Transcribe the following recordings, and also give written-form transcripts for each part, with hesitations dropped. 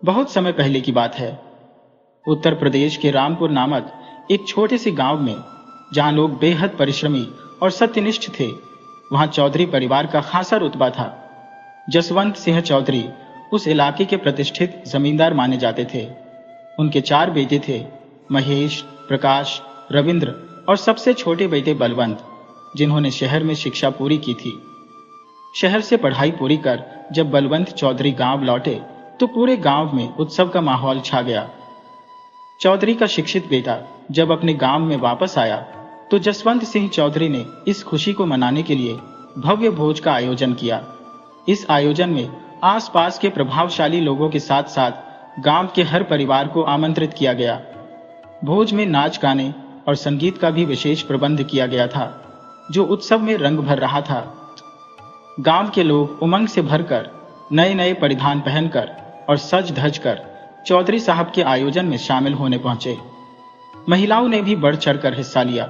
बहुत समय पहले की बात है। उत्तर प्रदेश के रामपुर नामक एक छोटे से गांव में, जहां लोग बेहद परिश्रमी और सत्यनिष्ठ थे, वहां चौधरी परिवार का खासा रुतबा था। जसवंत सिंह चौधरी उस इलाके के प्रतिष्ठित जमींदार माने जाते थे। उनके 4 बेटे थे, महेश, प्रकाश, रविंद्र और सबसे छोटे बेटे बलवंत, जिन्होंने शहर में शिक्षा पूरी की थी। शहर से पढ़ाई पूरी कर जब बलवंत चौधरी गांव लौटे तो पूरे गांव में उत्सव का माहौल छा गया। चौधरी का शिक्षित बेटा जब अपने गांव में वापस आया तो जसवंत सिंह चौधरी ने इस खुशी को मनाने के लिए भव्य भोज का आयोजन किया। इस आयोजन में आसपास के प्रभावशाली लोगों के साथ साथ गांव के हर परिवार को आमंत्रित किया गया। भोज में नाच गाने और संगीत का भी विशेष प्रबंध किया गया था, जो उत्सव में रंग भर रहा था। गांव के लोग उमंग से भरकर नए नए परिधान पहनकर और सज धज कर चौधरी साहब के आयोजन में शामिल होने पहुंचे। महिलाओं ने भी बढ़ चढ़कर हिस्सा लिया।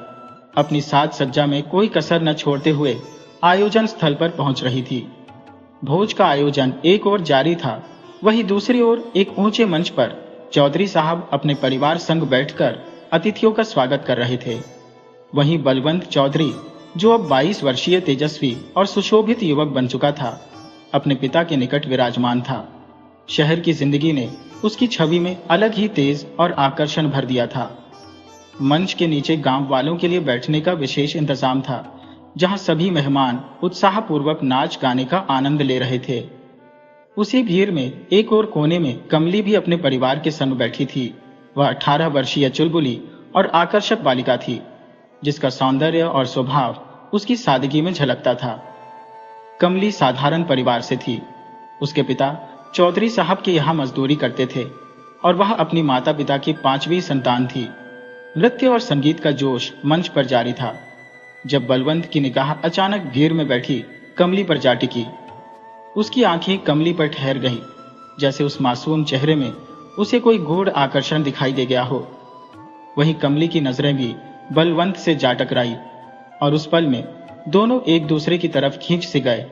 अपनी साज सज्जा में कोई कसर न छोड़ते हुए आयोजन स्थल पर पहुंच रही थी। भोज का आयोजन एक ओर जारी था, वहीं दूसरी ओर एक ऊंचे मंच पर चौधरी साहब अपने परिवार संग बैठकर अतिथियों का स्वागत कर रहे थे। वहीं बलवंत चौधरी, जो अब 22 वर्षीय तेजस्वी और सुशोभित युवक बन चुका था, अपने पिता के निकट विराजमान था। शहर की जिंदगी ने उसकी छवि में अलग ही तेज और आकर्षण भर दिया था। मंच के नीचे गांव वालों के लिए बैठने का विशेष इंतजाम था, जहां सभी मेहमान उत्साहपूर्वक नाच गाने का आनंद ले रहे थे। उसी भीड़ में एक और कोने में कमली भी अपने परिवार के संग बैठी थी। वह 18 वर्षीय चुलबुली और आकर्षक बालिका थी, जिसका सौंदर्य और स्वभाव उसकी सादगी में झलकता था। कमली साधारण परिवार से थी। उसके पिता चौधरी साहब के यहाँ मजदूरी करते थे और वह अपनी माता पिता की 5वीं संतान थी। नृत्य और संगीत का जोश मंच पर जारी था, जब बलवंत की निगाह अचानक भीड़ में बैठी कमली पर जा टिकी। उसकी आंखें कमली पर ठहर गईं, जैसे उस मासूम चेहरे में उसे कोई गूढ़ आकर्षण दिखाई दे गया हो। वहीं कमली की नजरें भी बलवंत से जा टकराई और उस पल में दोनों एक दूसरे की तरफ खींच से गए,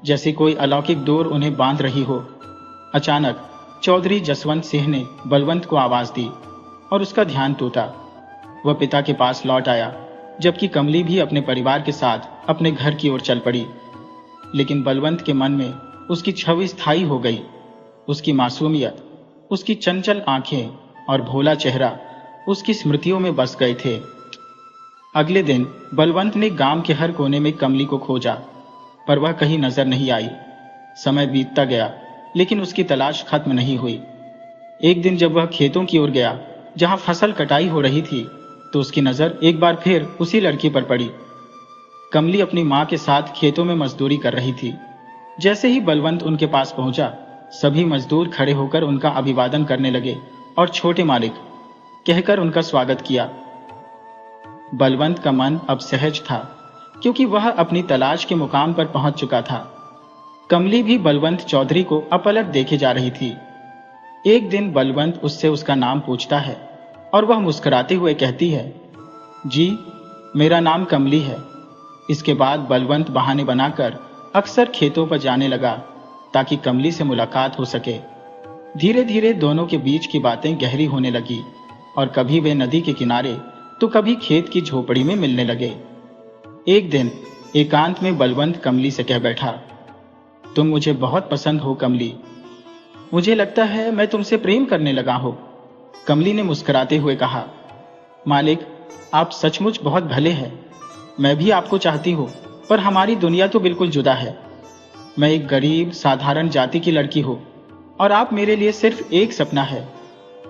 जैसे कोई अलौकिक डोर उन्हें बांध रही हो। अचानक चौधरी जसवंत सिंह ने बलवंत को आवाज दी और उसका ध्यान टूटा। वह पिता के पास लौट आया, जबकि कमली भी अपने परिवार के साथ अपने घर की ओर चल पड़ी। लेकिन बलवंत के मन में उसकी छवि स्थायी हो गई। उसकी मासूमियत, उसकी चंचल आंखें और भोला चेहरा उसकी स्मृतियों में बस गए थे। अगले दिन बलवंत ने गांव के हर कोने में कमली को खोजा, पर वह कहीं नजर नहीं आई। समय बीतता गया, लेकिन उसकी तलाश खत्म नहीं हुई। एक दिन जब वह खेतों की ओर गया, जहां फसल कटाई हो रही थी, तो उसकी नजर एक बार फिर उसी लड़की पर पड़ी। कमली अपनी मां के साथ खेतों में मजदूरी कर रही थी। जैसे ही बलवंत उनके पास पहुंचा, सभी मजदूर खड़े होकर उनका अभिवादन करने लगे और छोटे मालिक कहकर उनका स्वागत किया। बलवंत का मन अब सहज था, क्योंकि वह अपनी तलाश के मुकाम पर पहुंच चुका था। कमली भी बलवंत चौधरी को अपलक देखे जा रही थी। एक दिन बलवंत उससे उसका नाम पूछता है और वह मुस्कुराते हुए कहती है, जी, मेरा नाम कमली है। इसके बाद बलवंत बहाने बनाकर अक्सर खेतों पर जाने लगा, ताकि कमली से मुलाकात हो सके। धीरे धीरे दोनों के बीच की बातें गहरी होने लगी और कभी वे नदी के किनारे तो कभी खेत की झोपड़ी में मिलने लगे। एक दिन एकांत में बलवंत कमली से कह बैठा, तुम मुझे बहुत पसंद हो कमली। मुझे लगता है मैं तुमसे प्रेम करने लगा हो। कमली ने मुस्कुराते हुए कहा, मालिक, आप सचमुच बहुत भले हैं। मैं भी आपको चाहती हूँ, पर हमारी दुनिया तो बिल्कुल जुदा है। मैं एक गरीब साधारण जाति की लड़की हूँ और आप मेरे लिए सिर्फ एक सपना है।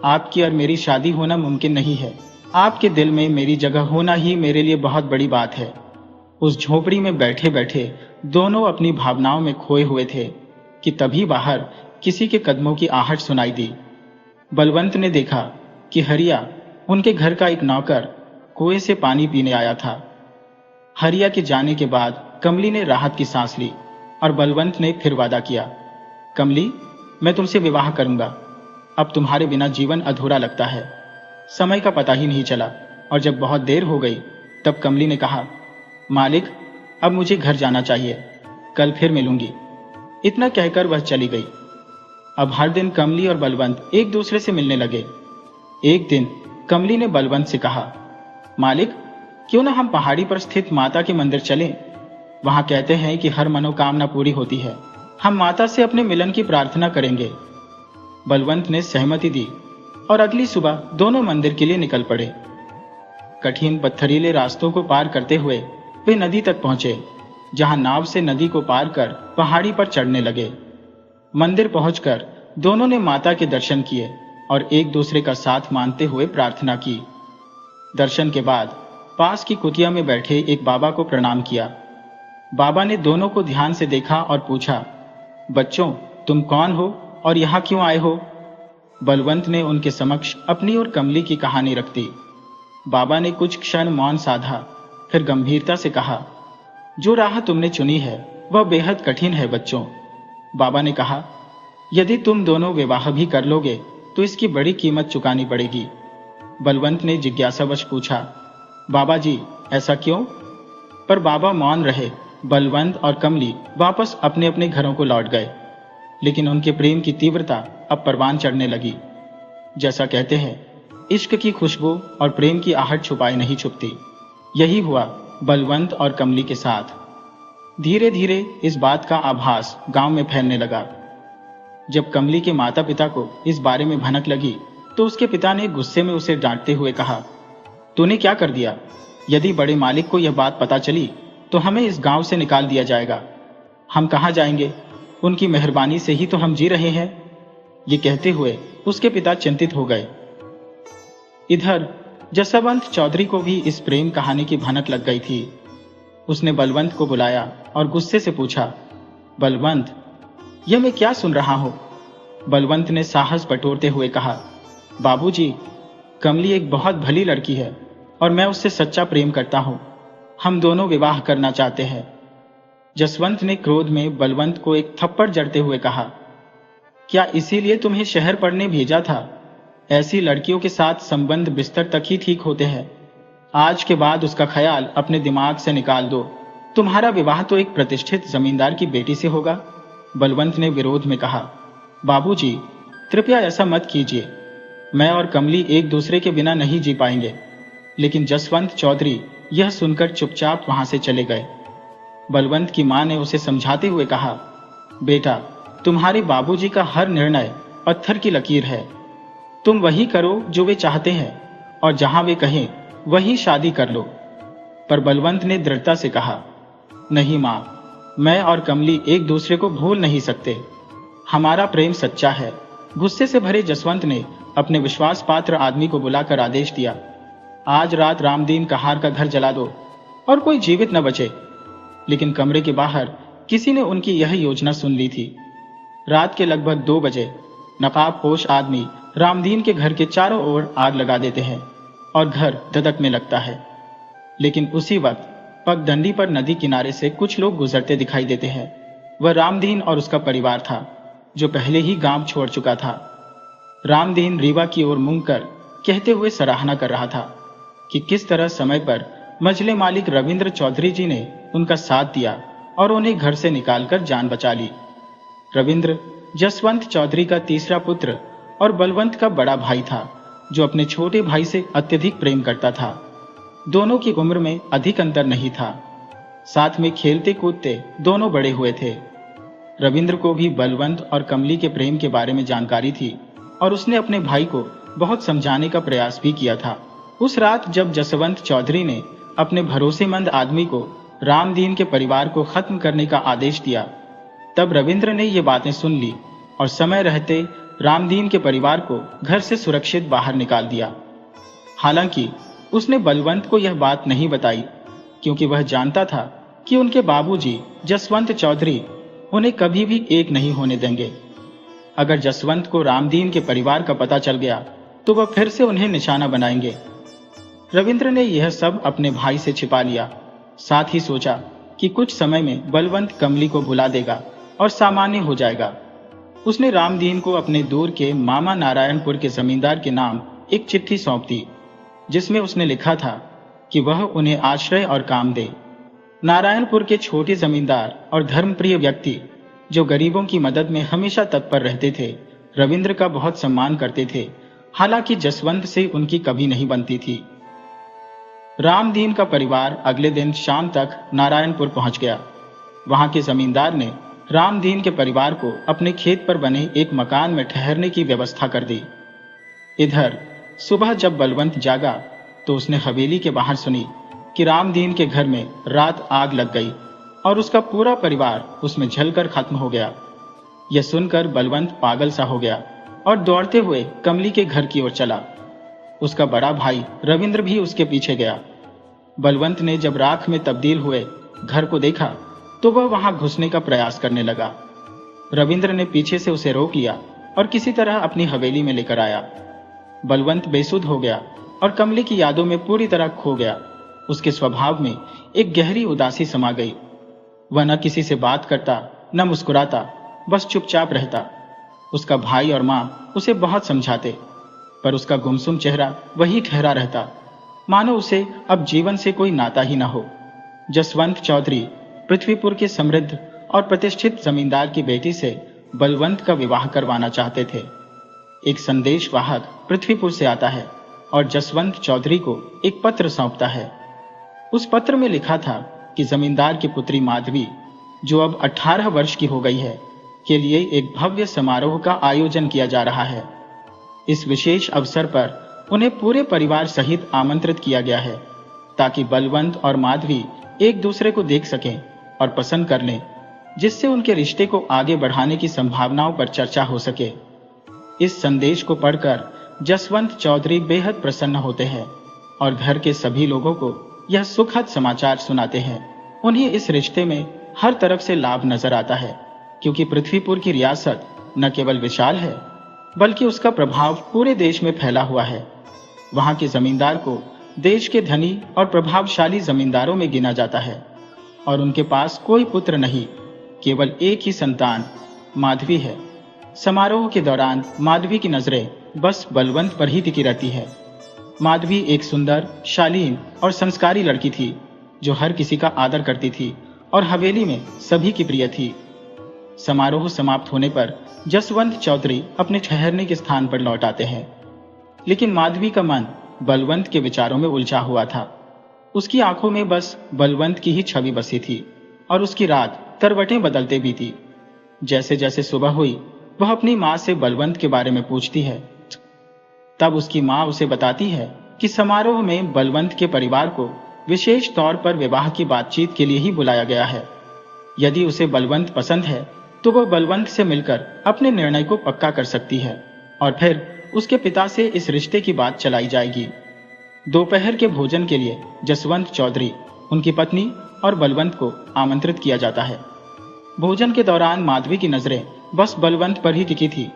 आपकी और मेरी शादी होना मुमकिन नहीं है। आपके दिल में मेरी जगह होना ही मेरे लिए बहुत बड़ी बात है। उस झोपड़ी में बैठे बैठे दोनों अपनी भावनाओं में खोए हुए थे कि तभी बाहर किसी के कदमों की आहट सुनाई दी। बलवंत ने देखा कि हरिया, उनके घर का एक नौकर, कुएं से पानी पीने आया था। हरिया के जाने के बाद कमली ने राहत की सांस ली और बलवंत ने फिर वादा किया, कमली, मैं तुमसे विवाह करूंगा। अब तुम्हारे बिना जीवन अधूरा लगता है। समय का पता ही नहीं चला और जब बहुत देर हो गई तब कमली ने कहा, मालिक, अब मुझे घर जाना चाहिए। कल फिर मिलूंगी। इतना कहकर वह चली गई। अब हर दिन कमली और बलवंत एक दूसरे से मिलने लगे। एक दिन कमली ने बलवंत से कहा, मालिक, क्यों ना हम पहाड़ी पर स्थित माता के मंदिर चलें? वहां कहते हैं कि हर मनोकामना पूरी होती है। हम माता से अपने मिलन की प्रार्थना करेंगे। बलवंत ने सहमति दी और अगली सुबह दोनों मंदिर के लिए निकल पड़े। कठिन पत्थरीले रास्तों को पार करते हुए वे नदी तक पहुंचे, जहां नाव से नदी को पार कर पहाड़ी पर चढ़ने लगे। मंदिर पहुंचकर दोनों ने माता के दर्शन किए और एक दूसरे का साथ मानते हुए प्रार्थना की। दर्शन के बाद पास की कुटिया में बैठे एक बाबा को प्रणाम किया। बाबा ने दोनों को ध्यान से देखा और पूछा, बच्चों, तुम कौन हो और यहाँ क्यों आए हो? बलवंत ने उनके समक्ष अपनी और कमली की कहानी रख दी। बाबा ने कुछ क्षण मौन साधा, फिर गंभीरता से कहा, जो राह तुमने चुनी है वह बेहद कठिन है बच्चों। बाबा ने कहा, यदि तुम दोनों विवाह भी कर लोगे तो इसकी बड़ी कीमत चुकानी पड़ेगी। बलवंत ने जिज्ञासावश पूछा, बाबा जी, ऐसा क्यों? पर बाबा मौन रहे। बलवंत और कमली वापस अपने अपने घरों को लौट गए, लेकिन उनके प्रेम की तीव्रता अब परवान चढ़ने लगी। जैसा कहते हैं, इश्क की खुशबू और प्रेम की आहट छुपाए नहीं छुपती। यही हुआ बलवंत और कमली के साथ। धीरे धीरे इस बात का आभास गांव में फैलने लगा। जब कमली के माता पिता को इस बारे में भनक लगी तो उसके पिता ने गुस्से में उसे डांटते हुए कहा, तूने क्या कर दिया? यदि बड़े मालिक को यह बात पता चली तो हमें इस गांव से निकाल दिया जाएगा। हम कहाँ जाएंगे? उनकी मेहरबानी से ही तो हम जी रहे हैं। ये कहते हुए उसके पिता चिंतित हो गए। इधर जसवंत चौधरी को भी इस प्रेम कहानी की भनक लग गई थी। उसने बलवंत को बुलाया और गुस्से से पूछा, बलवंत, यह मैं क्या सुन रहा हूं? बलवंत ने साहस बटोरते हुए कहा, बाबूजी, कमली एक बहुत भली लड़की है और मैं उससे सच्चा प्रेम करता हूं। हम दोनों विवाह करना चाहते हैं। जसवंत ने क्रोध में बलवंत को एक थप्पड़ जड़ते हुए कहा, क्या इसीलिए तुम्हें शहर पढ़ने भेजा था? ऐसी लड़कियों के साथ संबंध बिस्तर तक ही ठीक होते हैं। आज के बाद उसका ख्याल अपने दिमाग से निकाल दो। तुम्हारा विवाह तो एक प्रतिष्ठित जमींदार की बेटी से होगा। बलवंत ने विरोध में कहा, बाबूजी, कृपया ऐसा मत कीजिए। मैं और कमली एक दूसरे के बिना नहीं जी पाएंगे। लेकिन जसवंत चौधरी यह सुनकर चुपचाप वहां से चले गए। बलवंत की मां ने उसे समझाते हुए कहा, बेटा, तुम्हारे बाबूजी का हर निर्णय पत्थर की लकीर है। तुम वही करो जो वे चाहते हैं और जहां वे कहें वही शादी कर लो। पर बलवंत ने दृढ़ता से कहा, नहीं मां, मैं और कमली एक दूसरे को भूल नहीं सकते। हमारा प्रेम सच्चा है। गुस्से से भरे जसवंत ने अपने विश्वास पात्र आदमी को बुलाकर आदेश दिया, आज रात रामदीन कहार का घर जला दो और कोई जीवित न बचे। लेकिन कमरे के बाहर किसी ने उनकी यह योजना सुन ली थी। रात के लगभग 2 बजे नकाबपोश आदमी रामदीन के घर के चारों ओर आग लगा देते हैं और घर धधकने लगता है। लेकिन उसी वक्त पगडंडी पर नदी किनारे से कुछ लोग गुजरते दिखाई देते हैं। वह रामदीन और उसका परिवार था, जो पहले ही गांव छोड़ चुका था। रामदीन रीवा की ओर मुंह कर कहते हुए सराहना कर रहा था कि किस तरह समय पर मजले मालिक रविंद्र चौधरी जी ने उनका साथ दिया और उन्हें घर से निकालकर जान बचा ली। रविंद्र जसवंत चौधरी का तीसरा पुत्र और बलवंत का बड़ा भाई था, जो अपने छोटे भाई से अत्यधिक प्रेम करता था। दोनों की उम्र में अधिक अंतर नहीं था। साथ में खेलते कूदते दोनों बड़े हुए थे। रविंद्र को भी बलवंत और कमली के प्रेम के बारे में जानकारी थी और उसने अपने भाई को बहुत समझाने का प्रयास भी किया था। उस रात जब जसवंत चौधरी ने अपने भरोसेमंद आदमी को रामदीन के परिवार को खत्म करने का आदेश दिया, तब रविंद्र ने ये बातें सुन ली और समय रहते रामदीन के परिवार को घर से सुरक्षित बाहर निकाल दिया। हालांकि उसने बलवंत को यह बात नहीं बताई, क्योंकि वह जानता था कि उनके बाबूजी जसवंत चौधरी उन्हें कभी भी एक नहीं होने देंगे। अगर जसवंत को रामदीन के परिवार का पता चल गया तो वह फिर से उन्हें निशाना बनाएंगे। रविंद्र ने यह सब अपने भाई से छिपा लिया। साथ ही सोचा कि कुछ समय में बलवंत कमली को भुला देगा और सामान्य हो जाएगा। उसने रामदीन को अपने दूर के मामा नारायणपुर के जमींदार के नाम एक चिट्ठी सौंप दी, जिसमें उसने लिखा था कि वह उन्हें आश्रय और काम दे। नारायणपुर के छोटे जमींदार और धर्मप्रिय व्यक्ति, जो गरीबों की मदद में हमेशा तत्पर रहते थे, रविंद्र का बहुत सम्मान करते थे, हालांकि जसवंत से उनकी कभी नहीं बनती थी। रामदीन का परिवार अगले दिन शाम तक नारायणपुर पहुंच गया। वहां के जमींदार ने रामदीन के परिवार को अपने खेत पर बने एक मकान में ठहरने की व्यवस्था कर दी। इधर सुबह जब बलवंत जागा तो उसने हवेली के बाहर सुनी कि रामदीन के घर में रात आग लग गई और उसका पूरा परिवार उसमें जलकर खत्म हो गया। यह सुनकर बलवंत पागल सा हो गया और दौड़ते हुए कमली के घर की ओर चला। उसका बड़ा भाई रविंद्र भी उसके पीछे गया। बलवंत ने जब राख में तब्दील हुए घर को देखा तो वह वहां घुसने का प्रयास करने लगा। रविंद्र ने पीछे से उसे रोक लिया और किसी तरह अपनी हवेली में लेकर आया। बलवंत बेसुध हो गया और कमली की यादों में पूरी तरह खो गया। उसके स्वभाव में एक गहरी उदासी समा गई। वह न किसी से बात करता, न मुस्कुराता, बस चुपचाप रहता। उसका भाई और मां उसे बहुत समझाते, पर उसका गुमसुम चेहरा वही ठहरा रहता, मानो उसे अब जीवन से कोई नाता ही न हो। जसवंत चौधरी पृथ्वीपुर के समृद्ध और प्रतिष्ठित जमींदार की बेटी से बलवंत का विवाह करवाना चाहते थे। एक संदेश वाहक पृथ्वीपुर से आता है और जसवंत चौधरी को एक पत्र सौंपता है। उस पत्र में लिखा था कि जमींदार की पुत्री माधवी, जो अब 18 वर्ष की हो गई है, के लिए एक भव्य समारोह का आयोजन किया जा रहा है। इस विशेष अवसर पर उन्हें पूरे परिवार सहित आमंत्रित किया गया है, ताकि बलवंत और माधवी एक दूसरे को देख सकें और पसंद कर लें, जिससे उनके रिश्ते को आगे बढ़ाने की संभावनाओं पर चर्चा हो सके। इस संदेश को पढ़कर जसवंत चौधरी बेहद प्रसन्न होते हैं और घर के सभी लोगों को यह सुखद समाचार सुनाते हैं। उन्हें इस रिश्ते में हर तरफ से लाभ नजर आता है, क्योंकि पृथ्वीपुर की रियासत न केवल विशाल है, बल्कि उसका प्रभाव पूरे देश में फैला हुआ है। वहां के जमींदार को देश के धनी और प्रभावशाली जमींदारों में गिना जाता है और उनके पास कोई पुत्र नहीं, केवल एक ही संतान माधवी है। समारोह के दौरान माधवी की नजरें बस बलवंत पर ही टिकी रहती है। माधवी एक सुंदर, शालीन और संस्कारी लड़की थी, जो हर किसी का आदर करती थी और हवेली में सभी की प्रिय थी। समारोह समाप्त होने पर जसवंत चौधरी अपने ठहरने के स्थान पर लौट आते हैं, लेकिन माधवी का मन बलवंत के विचारों में उलझा हुआ था। उसकी आंखों में बस बलवंत की ही छवि बसी थी और उसकी रात करवटें बदलते भी थी। जैसे जैसे सुबह हुई, वह अपनी मां से बलवंत के बारे में पूछती है। तब उसकी मां उसे बताती है कि समारोह में बलवंत के परिवार को विशेष तौर पर विवाह की बातचीत के लिए ही बुलाया गया है। यदि उसे बलवंत पसंद है तो वह बलवंत से मिलकर अपने निर्णय को पक्का कर सकती है और फिर उसके पिता से इस रिश्ते की बात चलाई जाएगी। दोपहर के भोजन के लिए जसवंत चौधरी, उनकी पत्नी और बलवंत को आमंत्रित किया जाता है। भोजन के दौरान माधवी की नजरें बस बलवंत पर ही टिकी थी,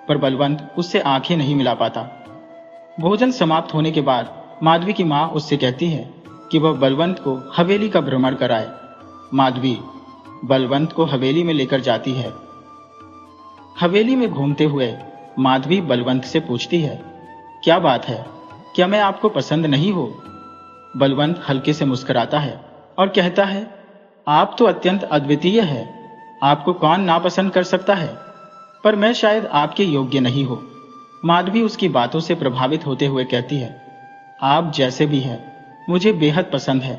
पर बलवंत उससे आंखें नहीं मिला पाता। भोजन समाप्त होने के बाद माधवी की मां उससे कहती है कि वह बलवंत को हवेली का भ्रमण कराए। माधवी बलवंत को हवेली में लेकर जाती है। हवेली में घूमते हुए माधवी बलवंत से पूछती है, क्या बात है, क्या मैं आपको पसंद नहीं हो? बलवंत हल्के से मुस्कुराता है और कहता है, आप तो अत्यंत अद्वितीय है, आपको कौन नापसंद कर सकता है, पर मैं शायद आपके योग्य नहीं हो। माधवी उसकी बातों से प्रभावित होते हुए कहती है, आप जैसे भी हैं मुझे बेहद पसंद है,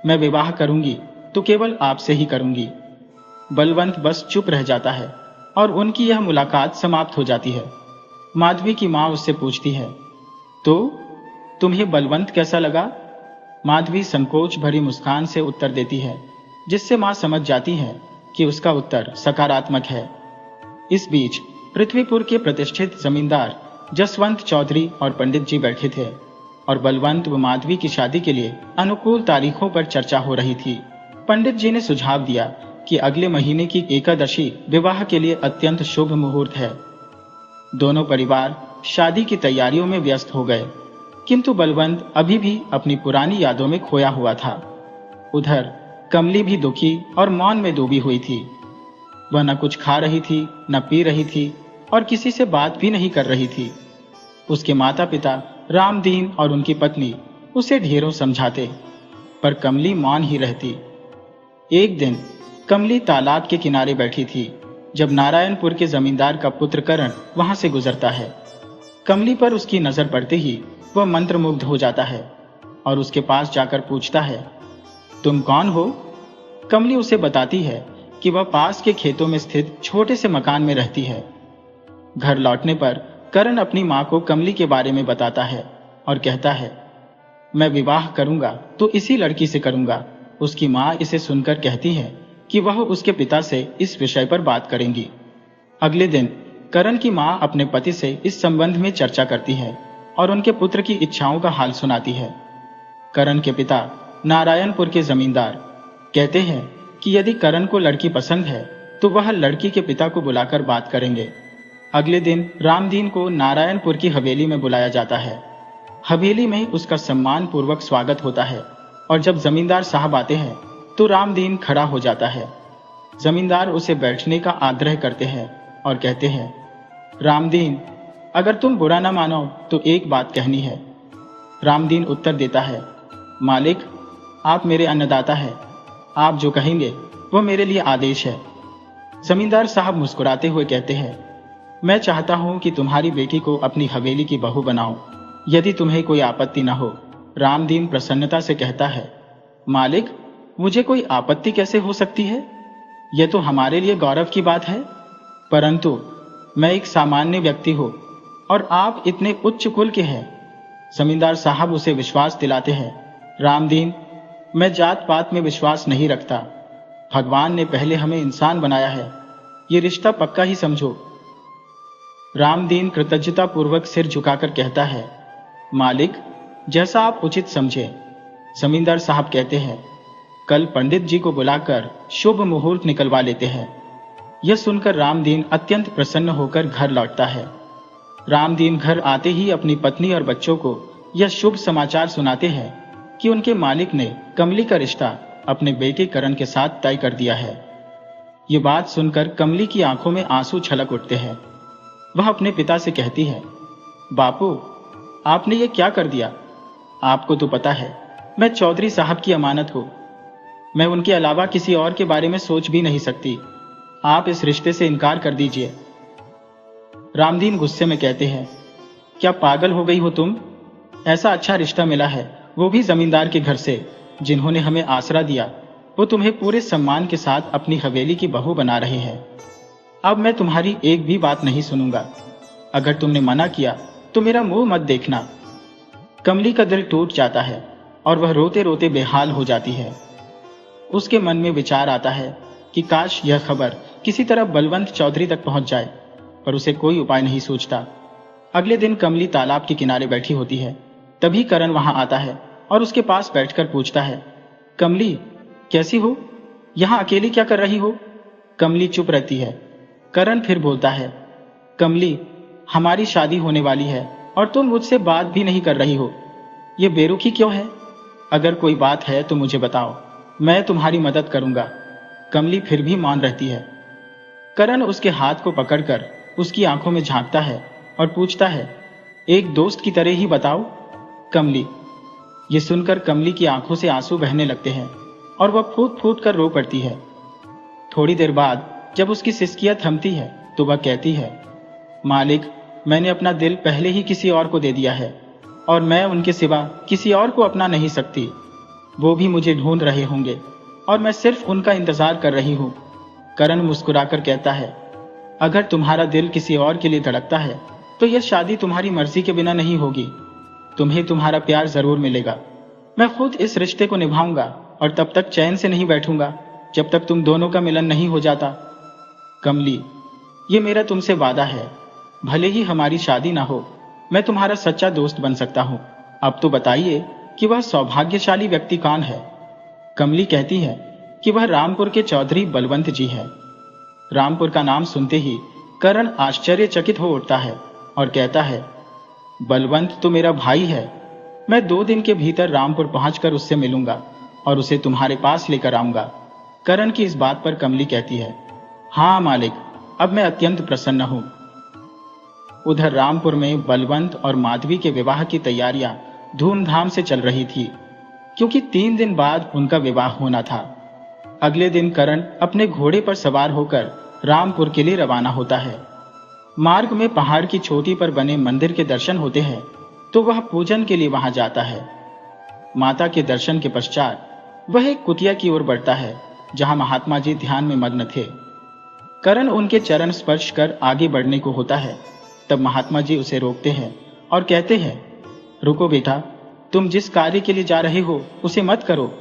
मैं विवाह करूंगी तो केवल आपसे ही करूंगी। बलवंत बस चुप रह जाता है और उनकी यह मुलाकात समाप्त हो जाती है। माधवी की मां उससे पूछती है, तो तुम्हें बलवंत कैसा लगा? माधवी संकोच भरी मुस्कान से उत्तर देती है, जिससे मां समझ जाती है कि उसका उत्तर सकारात्मक है। इस बीच पृथ्वीपुर के प्रतिष्ठित जमींदार जसवंत चौधरी और पंडित जी बैठे थे और बलवंत व माधवी की शादी के लिए अनुकूल तारीखों पर चर्चा हो रही थी। पंडित जी ने सुझाव दिया कि अगले महीने की एकादशी विवाह के लिए अत्यंत शुभ मुहूर्त है। दोनों परिवार शादी की तैयारियों में व्यस्त हो गए, किंतु बलवंत अभी भी अपनी पुरानी यादों में खोया हुआ था। उधर कमली भी दुखी और मौन में डूबी हुई थी। वह न कुछ खा रही थी, न पी रही थी और किसी से बात भी नहीं कर रही थी। उसके माता पिता रामदीन और उनकी पत्नी उसे ढेरों समझाते, पर कमली मौन ही रहती। एक दिन कमली तालाब के किनारे बैठी थी जब नारायणपुर के जमींदार का पुत्र करण वहां से गुजरता है। कमली पर उसकी नजर पड़ते ही वह मंत्रमुग्ध हो जाता है और उसके पास जाकर पूछता है, तुम कौन हो? कमली उसे बताती है कि वह पास के खेतों में स्थित छोटे से मकान में रहती है। घर लौटने पर करण अपनी मां को कमली के बारे में बताता है और कहता है, मैं विवाह करूंगा तो इसी लड़की से करूंगा। उसकी मां इसे सुनकर कहती है कि वह उसके पिता से इस विषय पर बात करेंगी। अगले दिन करण की मां अपने पति से इस संबंध में चर्चा करती है और उनके पुत्र की इच्छाओं का हाल सुनाती है। करण के पिता नारायणपुर के जमींदार कहते हैं कि यदि करण को लड़की पसंद है तो वह लड़की के पिता को बुलाकर बात करेंगे। अगले दिन रामदीन को नारायणपुर की हवेली में बुलाया जाता है। हवेली में उसका सम्मान पूर्वक स्वागत होता है और जब जमींदार साहब आते हैं तो रामदीन खड़ा हो जाता है। जमींदार उसे बैठने का आग्रह करते हैं और कहते हैं, रामदीन, अगर तुम बुरा ना मानो तो एक बात कहनी है। रामदीन उत्तर देता है, मालिक, आप मेरे अन्नदाता हैं, आप जो कहेंगे वह मेरे लिए आदेश है। जमींदार साहब मुस्कुराते हुए कहते हैं, मैं चाहता हूं कि तुम्हारी बेटी को अपनी हवेली की बहू बनाओ, यदि तुम्हें कोई आपत्ति न हो। रामदीन प्रसन्नता से कहता है, मालिक, मुझे कोई आपत्ति कैसे हो सकती है? यह तो हमारे लिए गौरव की बात है, परंतु मैं एक सामान्य व्यक्ति हूं और आप इतने उच्च कुल के हैं। जमींदार साहब उसे विश्वास दिलाते हैं, रामदीन, मैं जात पात में विश्वास नहीं रखता। भगवान ने पहले हमें इंसान बनाया है, ये रिश्ता पक्का ही समझो। रामदीन कृतज्ञता पूर्वक सिर झुकाकर कहता है, मालिक, जैसा आप उचित समझे। जमींदार साहब कहते हैं, कल पंडित जी को बुलाकर शुभ मुहूर्त निकलवा लेते हैं। यह सुनकर रामदीन अत्यंत प्रसन्न होकर घर लौटता है। रामदीन घर आते ही अपनी पत्नी और बच्चों को यह शुभ समाचार सुनाते हैं कि उनके मालिक ने कमली का रिश्ता अपने बेटे करण के साथ तय कर दिया है। ये बात सुनकर कमली की आंखों में आंसू छलक उठते हैं। वह अपने पिता से कहती है, बापू, आपने ये क्या कर दिया? आपको तो पता है मैं चौधरी साहब की अमानत हूं। मैं उनके अलावा किसी और के बारे में सोच भी नहीं सकती। आप इस रिश्ते से इनकार कर दीजिए। रामदीन गुस्से में कहते हैं, क्या पागल हो गई हो तुम? ऐसा अच्छा रिश्ता मिला है, वो भी जमींदार के घर से, जिन्होंने हमें आसरा दिया। वो तुम्हें पूरे सम्मान के साथ अपनी हवेली की बहू बना रहे हैं। अब मैं तुम्हारी एक भी बात नहीं सुनूंगा। अगर तुमने मना किया तो मेरा मुंह मत देखना। कमली का दिल टूट जाता है और वह रोते रोते बेहाल हो जाती है। उसके मन में विचार आता है कि काश यह खबर किसी तरह बलवंत चौधरी तक पहुंच जाए, पर उसे कोई उपाय नहीं सूझता। अगले दिन कमली तालाब के किनारे बैठी होती है। तभी करण वहां आता है और उसके पास बैठकर पूछता है, कमली, कैसी हो? यहां अकेली क्या कर रही हो? कमली चुप रहती है। करण फिर बोलता है, कमली, हमारी शादी होने वाली है और तुम मुझसे बात भी नहीं कर रही हो। ये बेरुखी क्यों है? अगर कोई बात है तो मुझे बताओ, मैं तुम्हारी मदद करूंगा। कमली फिर भी मौन रहती है। करण उसके हाथ को पकड़कर उसकी आंखों में झांकता है और पूछता है, एक दोस्त की तरह ही बताओ। कमली। ये सुनकर कमली की आंखों से आंसू बहने लगते हैं और वह फूट फूट कर रो पड़ती है। थोड़ी देर बाद जब उसकी सिसकियां थमती है तो वह कहती है, मालिक, मैंने अपना दिल पहले ही किसी और को दे दिया है और मैं उनके सिवा किसी और को अपना नहीं सकती। वो भी मुझे ढूंढ रहे होंगे और मैं सिर्फ उनका इंतजार कर रही हूं। करण मुस्कुराकर कहता है, अगर तुम्हारा दिल किसी और के लिए धड़कता है तो यह शादी तुम्हारी मर्जी के बिना नहीं होगी। तुम्हें तुम्हारा प्यार जरूर मिलेगा। मैं खुद इस रिश्ते को निभाऊंगा और तब तक चैन से नहीं बैठूंगा जब तक तुम दोनों का मिलन नहीं हो जाता। कमली, ये मेरा तुमसे वादा है, भले ही हमारी शादी ना हो, मैं तुम्हारा सच्चा दोस्त बन सकता हूं। अब तो बताइए कि वह सौभाग्यशाली व्यक्ति कौन है? कमली कहती है कि वह रामपुर के चौधरी बलवंत जी है। रामपुर का नाम सुनते ही करण आश्चर्यचकित हो उठता है और कहता है, बलवंत तो मेरा भाई है। मैं 2 दिन के भीतर रामपुर पहुंचकर उससे मिलूंगा और उसे तुम्हारे पास लेकर आऊंगा। करण की इस बात पर कमली कहती है, हाँ मालिक, अब मैं अत्यंत प्रसन्न हूं। उधर रामपुर में बलवंत और माधवी के विवाह की तैयारियां धूमधाम से चल रही थी, क्योंकि 3 दिन बाद उनका विवाह होना था। अगले दिन करण अपने घोड़े पर सवार होकर रामपुर के लिए रवाना होता है। मार्ग में पहाड़ की चोटी पर बने मंदिर के दर्शन होते हैं तो वह पूजन के लिए वहां जाता है। माता के दर्शन के पश्चात वह एक कुटिया की ओर बढ़ता है जहां महात्मा जी ध्यान में मग्न थे। करण उनके चरण स्पर्श कर आगे बढ़ने को होता है, तब महात्मा जी उसे रोकते हैं और कहते हैं, रुको बेटा, तुम जिस कार्य के लिए जा रहे हो उसे मत करो,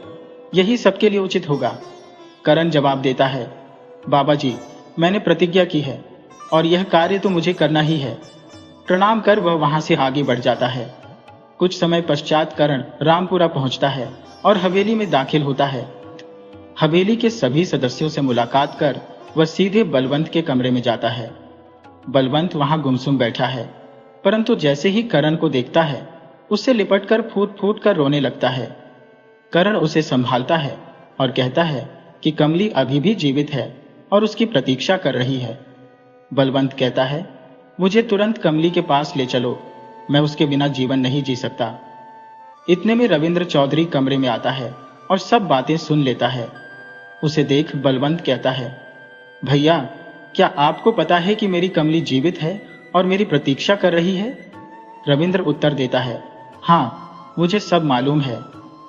यही सबके लिए उचित होगा। करण जवाब देता है, बाबा जी, मैंने प्रतिज्ञा की है और यह कार्य तो मुझे करना ही है। प्रणाम कर वह वहां से आगे बढ़ जाता है। कुछ समय पश्चात करण रामपुरा पहुंचता है और हवेली में दाखिल होता है। हवेली के सभी सदस्यों से मुलाकात कर वह सीधे बलवंत के कमरे में जाता है। बलवंत वहां गुमसुम बैठा है, परंतु जैसे ही करण को देखता है उससे लिपटकर फूट फूट कर रोने लगता है। करण उसे संभालता है और कहता है कि कमली अभी भी जीवित है और उसकी प्रतीक्षा कर रही है। बलवंत कहता है, मुझे तुरंत कमली के पास ले चलो, मैं उसके बिना जीवन नहीं जी सकता। इतने में रविंद्र चौधरी कमरे में आता है और सब बातें सुन लेता है। उसे देख बलवंत कहता है, भैया, क्या आपको पता है कि मेरी कमली जीवित है और मेरी प्रतीक्षा कर रही है? रविंद्र उत्तर देता है, हाँ, मुझे सब मालूम है।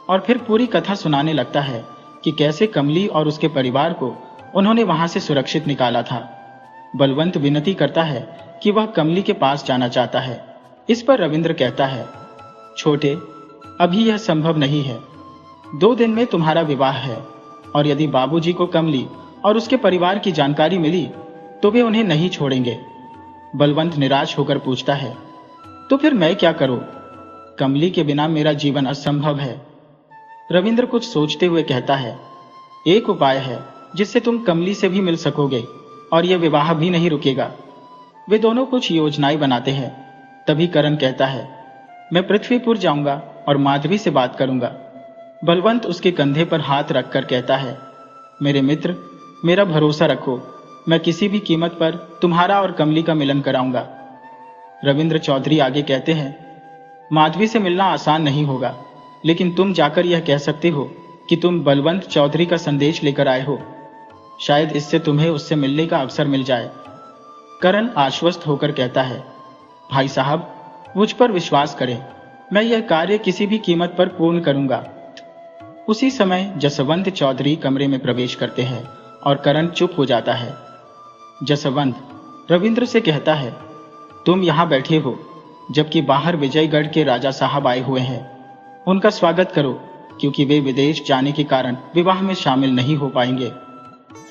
और फिर पूरी कथा सुनाने लगता है कि कैसे कमली और उसके परिवार को उन्होंने वहां से सुरक्षित निकाला था। बलवंत विनती करता है कि वह कमली के पास जाना चाहता है। इस पर रविंद्र कहता है, छोटे, अभी यह संभव नहीं है। 2 दिन में तुम्हारा विवाह है और यदि बाबूजी को कमली और उसके परिवार की जानकारी मिली तो वे उन्हें नहीं छोड़ेंगे। बलवंत निराश होकर पूछता है, तो फिर मैं क्या करूं? कमली के बिना मेरा जीवन असंभव है। रविंद्र कुछ सोचते हुए कहता है, एक उपाय है जिससे तुम कमली से भी मिल सकोगे और यह विवाह भी नहीं रुकेगा। वे दोनों कुछ योजनाएं बनाते हैं। तभी करण कहता है, मैं पृथ्वीपुर जाऊंगा और माधवी से बात करूंगा। बलवंत उसके कंधे पर हाथ रखकर कहता है, मेरे मित्र, मेरा भरोसा रखो, मैं किसी भी कीमत पर तुम्हारा और कमली का मिलन कराऊंगा। रविंद्र चौधरी आगे कहते हैं, माधवी से मिलना आसान नहीं होगा, लेकिन तुम जाकर यह कह सकते हो कि तुम बलवंत चौधरी का संदेश लेकर आए हो। शायद इससे तुम्हें उससे मिलने का अवसर मिल जाए। करण आश्वस्त होकर कहता है, भाई साहब, मुझ पर विश्वास करें, मैं यह कार्य किसी भी कीमत पर पूर्ण करूंगा। उसी समय जसवंत चौधरी कमरे में प्रवेश करते हैं और करण चुप हो जाता है। जसवंत रविंद्र से कहता है, तुम यहां बैठे हो जबकि बाहर विजयगढ़ के राजा साहब आए हुए हैं। उनका स्वागत करो, क्योंकि वे विदेश जाने के कारण विवाह में शामिल नहीं हो पाएंगे।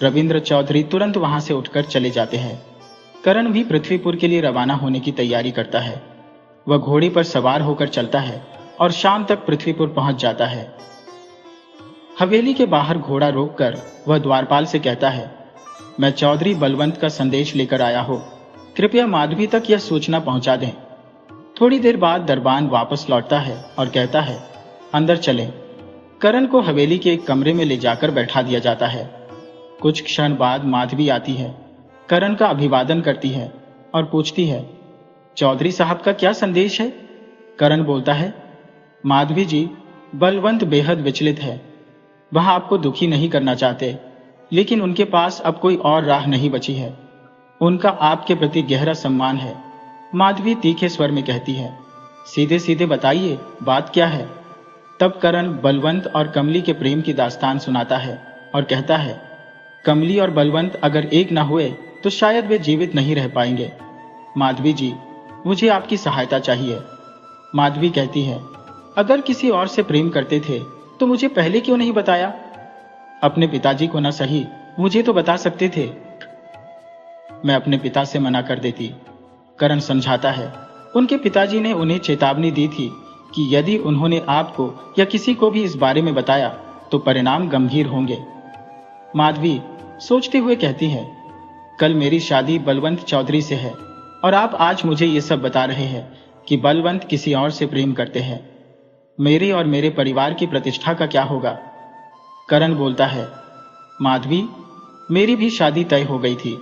रविंद्र चौधरी तुरंत वहां से उठकर चले जाते हैं। करण भी पृथ्वीपुर के लिए रवाना होने की तैयारी करता है। वह घोड़े पर सवार होकर चलता है और शाम तक पृथ्वीपुर पहुंच जाता है। हवेली के बाहर घोड़ा रोककर वह द्वारपाल से कहता है, मैं चौधरी बलवंत का संदेश लेकर आया हूं, कृपया माधवी तक यह सूचना पहुंचा दें। थोड़ी देर बाद दरबान वापस लौटता है और कहता है, अंदर चलें। करण को हवेली के एक कमरे में ले जाकर बैठा दिया जाता है। कुछ क्षण बाद माधवी आती है, करण का अभिवादन करती है और पूछती है, चौधरी साहब का क्या संदेश है? करण बोलता है, माधवी जी, बलवंत बेहद विचलित है। वह आपको दुखी नहीं करना चाहते, लेकिन उनके पास अब कोई और राह नहीं बची है। उनका आपके प्रति गहरा सम्मान है। माधवी तीखे स्वर में कहती है, सीधे सीधे बताइए, बात क्या है? तब करण बलवंत और कमली के प्रेम की दास्तान सुनाता है और कहता है, कमली और बलवंत अगर एक न हुए तो शायद वे जीवित नहीं रह पाएंगे। माधवी जी, मुझे आपकी सहायता चाहिए। माधवी कहती है, अगर किसी और से प्रेम करते थे तो मुझे पहले क्यों नहीं बताया? अपने पिताजी को न सही, मुझे तो बता सकते थे। मैं अपने पिता से मना कर देती। करण समझाता है, उनके पिताजी ने उन्हें चेतावनी दी थी कि यदि उन्होंने आपको या किसी को भी इस बारे में बताया तो परिणाम गंभीर होंगे। माधवी सोचते हुए कहती है, कल मेरी शादी बलवंत चौधरी से है और आप आज मुझे ये सब बता रहे हैं कि बलवंत किसी और से प्रेम करते हैं। मेरे और मेरे परिवार की प्रतिष्ठा का क्या होगा? करण बोलता है, माधवी, मेरी भी शादी तय हो गई थी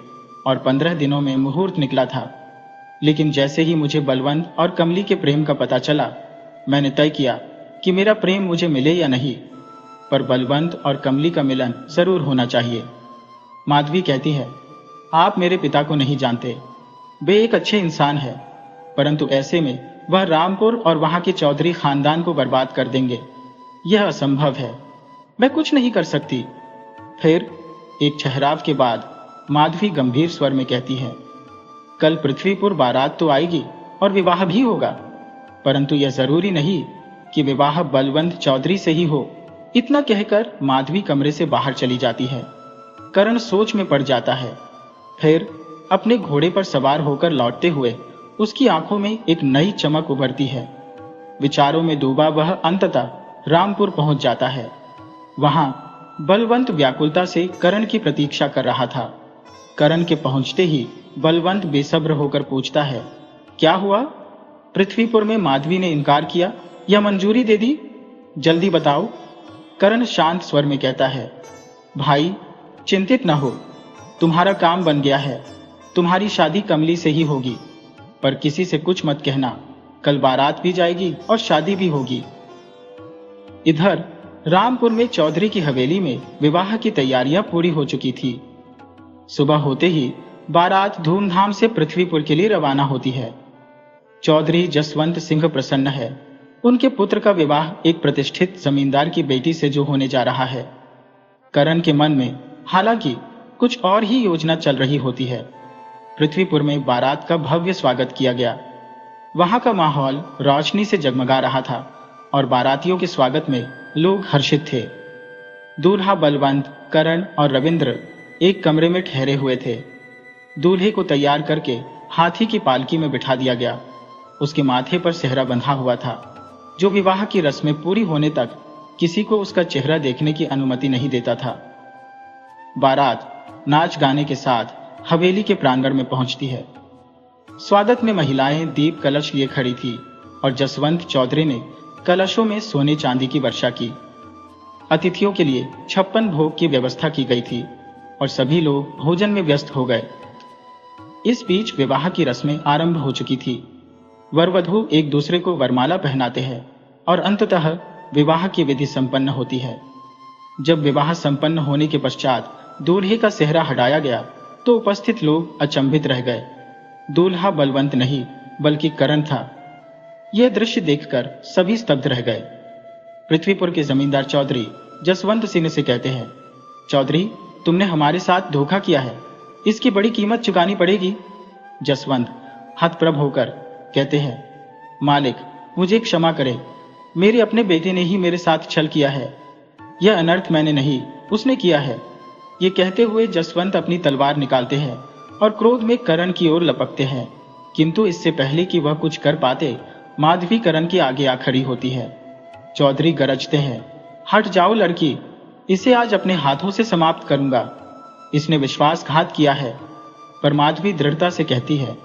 और 15 दिनों में मुहूर्त निकला था, लेकिन जैसे ही मुझे बलवंत और कमली के प्रेम का पता चला, मैंने तय किया कि मेरा प्रेम मुझे मिले या नहीं, पर बलवंत और कमली का मिलन जरूर होना चाहिए। माधवी कहती है, आप मेरे पिता को नहीं जानते। वे एक अच्छे इंसान है, परंतु ऐसे में वह रामपुर और वहां के चौधरी खानदान को बर्बाद कर देंगे। यह असंभव है, मैं कुछ नहीं कर सकती। फिर एक ठहराव के बाद माधवी गंभीर स्वर में कहती है, कल पृथ्वीपुर बारात तो आएगी और विवाह भी होगा, परंतु यह जरूरी नहीं कि विवाह बलवंत चौधरी से ही हो। इतना कहकर माधवी कमरे से बाहर चली जाती है। करण सोच में पड़ जाता है। फिर अपने घोड़े पर सवार होकर लौटते हुए उसकी आंखों में एक नई चमक उभरती है। विचारों में डूबा वह अंततः रामपुर पहुंच जाता है। वहां बलवंत व्याकुलता से करण की प्रतीक्षा कर रहा था। करण के पहुंचते ही बलवंत बेसब्र होकर पूछता है, क्या हुआ? पृथ्वीपुर में माधवी ने इनकार किया या मंजूरी दे दी? जल्दी बताओ। करण शांत स्वर में कहता है, भाई चिंतित न हो, तुम्हारा काम बन गया है। तुम्हारी शादी कमली से ही होगी, पर किसी से कुछ मत कहना। कल बारात भी जाएगी और शादी भी होगी। इधर रामपुर में चौधरी की हवेली में विवाह की तैयारियां पूरी हो चुकी थी। सुबह होते ही बारात धूमधाम से पृथ्वीपुर के लिए रवाना होती है। चौधरी जसवंत सिंह प्रसन्न है। उनके पुत्र का विवाह एक प्रतिष्ठित जमींदार की बेटी से जो होने जा रहा है। करण के मन में हालांकि कुछ और ही योजना चल रही होती है। पृथ्वीपुर में बारात का भव्य स्वागत किया गया। वहां का माहौल रोशनी से जगमगा रहा था और बारातियों के स्वागत में लोग हर्षित थे। दूल्हा बलवंत, करण और रविंद्र एक कमरे में ठहरे हुए थे। दूल्हे को तैयार करके हाथी की पालकी में बिठा दिया गया। उसके माथे पर सेहरा बंधा हुआ था, जो विवाह की रस्में पूरी होने तक किसी को उसका चेहरा देखने की अनुमति नहीं देता था। बारात नाच गाने के साथ हवेली के प्रांगण में पहुंचती है। स्वागत में महिलाएं दीप कलश लिए खड़ी थी और जसवंत चौधरी ने कलशों में सोने चांदी की वर्षा की। अतिथियों के लिए 56 भोग की व्यवस्था की गई थी और सभी लोग भोजन में व्यस्त हो गए। इस बीच विवाह की रस्में आरंभ हो चुकी थी। वर वधू एक दूसरे को वरमाला पहनाते हैं और अंततः विवाह की विधि संपन्न होती है। जब विवाह संपन्न होने के पश्चात दूल्हे का सेहरा हटाया गया तो उपस्थित लोग अचंभित रह गए। दूल्हा बलवंत नहीं बल्कि करण था। यह दृश्य देखकर सभी स्तब्ध रह गए। पृथ्वीपुर के जमींदार चौधरी जसवंत सिंह से कहते हैं, चौधरी तुमने हमारे साथ धोखा किया है, इसकी बड़ी कीमत चुकानी पड़ेगी। जसवंत हतप्रभ होकर कहते हैं, मालिक मुझे क्षमा करें, मेरे अपने बेटे ने ही मेरे साथ छल किया है। यह अनर्थ मैंने नहीं, उसने किया है। ये कहते हुए जसवंत अपनी तलवार निकालते हैं और क्रोध में करण की ओर लपकते हैं, किंतु इससे पहले कि वह कुछ कर पाते माधवी करण के आगे आ खड़ी होती है। चौधरी गरजते हैं, हट जाओ लड़की, इसे आज अपने हाथों से समाप्त करूंगा। इसने विश्वासघात किया है। पर माधवी दृढ़ता से कहती है,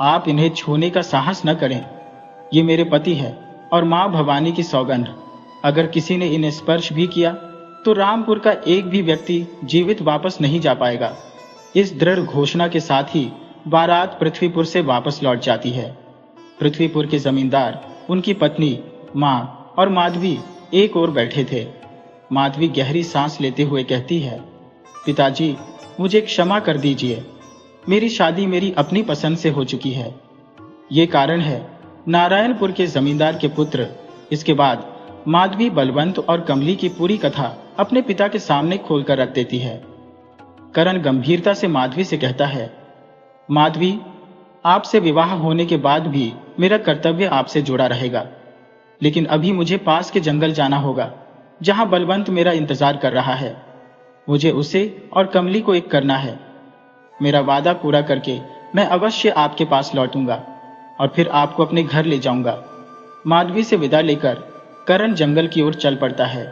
आप इन्हें छूने का साहस न करें। ये मेरे पति है और मां भवानी की सौगंध, अगर किसी ने इन्हें स्पर्श भी किया तो रामपुर का एक भी व्यक्ति जीवित वापस नहीं जा पाएगा। इस दृढ़ घोषणा के साथ ही बारात पृथ्वीपुर से वापस लौट जाती है। पृथ्वीपुर के जमींदार, उनकी पत्नी, मां और माधवी एक ओर बैठे थे। माधवी गहरी सांस लेते हुए कहती है, पिताजी मुझे क्षमा कर दीजिए, मेरी शादी मेरी अपनी पसंद से हो चुकी है। ये कारण है नारायणपुर के जमींदार के पुत्र। इसके बाद माधवी बलवंत और कमली की पूरी कथा अपने पिता के सामने खोलकर रख देती है। करण गंभीरता से माधवी से कहता है, माधवी आपसे विवाह होने के बाद भी मेरा कर्तव्य आपसे जुड़ा रहेगा, लेकिन अभी मुझे पास के जंगल जाना होगा जहां बलवंत मेरा इंतजार कर रहा है। मुझे उसे और कमली को एक करना है। मेरा वादा पूरा करके मैं अवश्य आपके पास लौटूंगा और फिर आपको अपने घर ले जाऊंगा। माधवी से विदा लेकर करण जंगल की ओर चल पड़ता है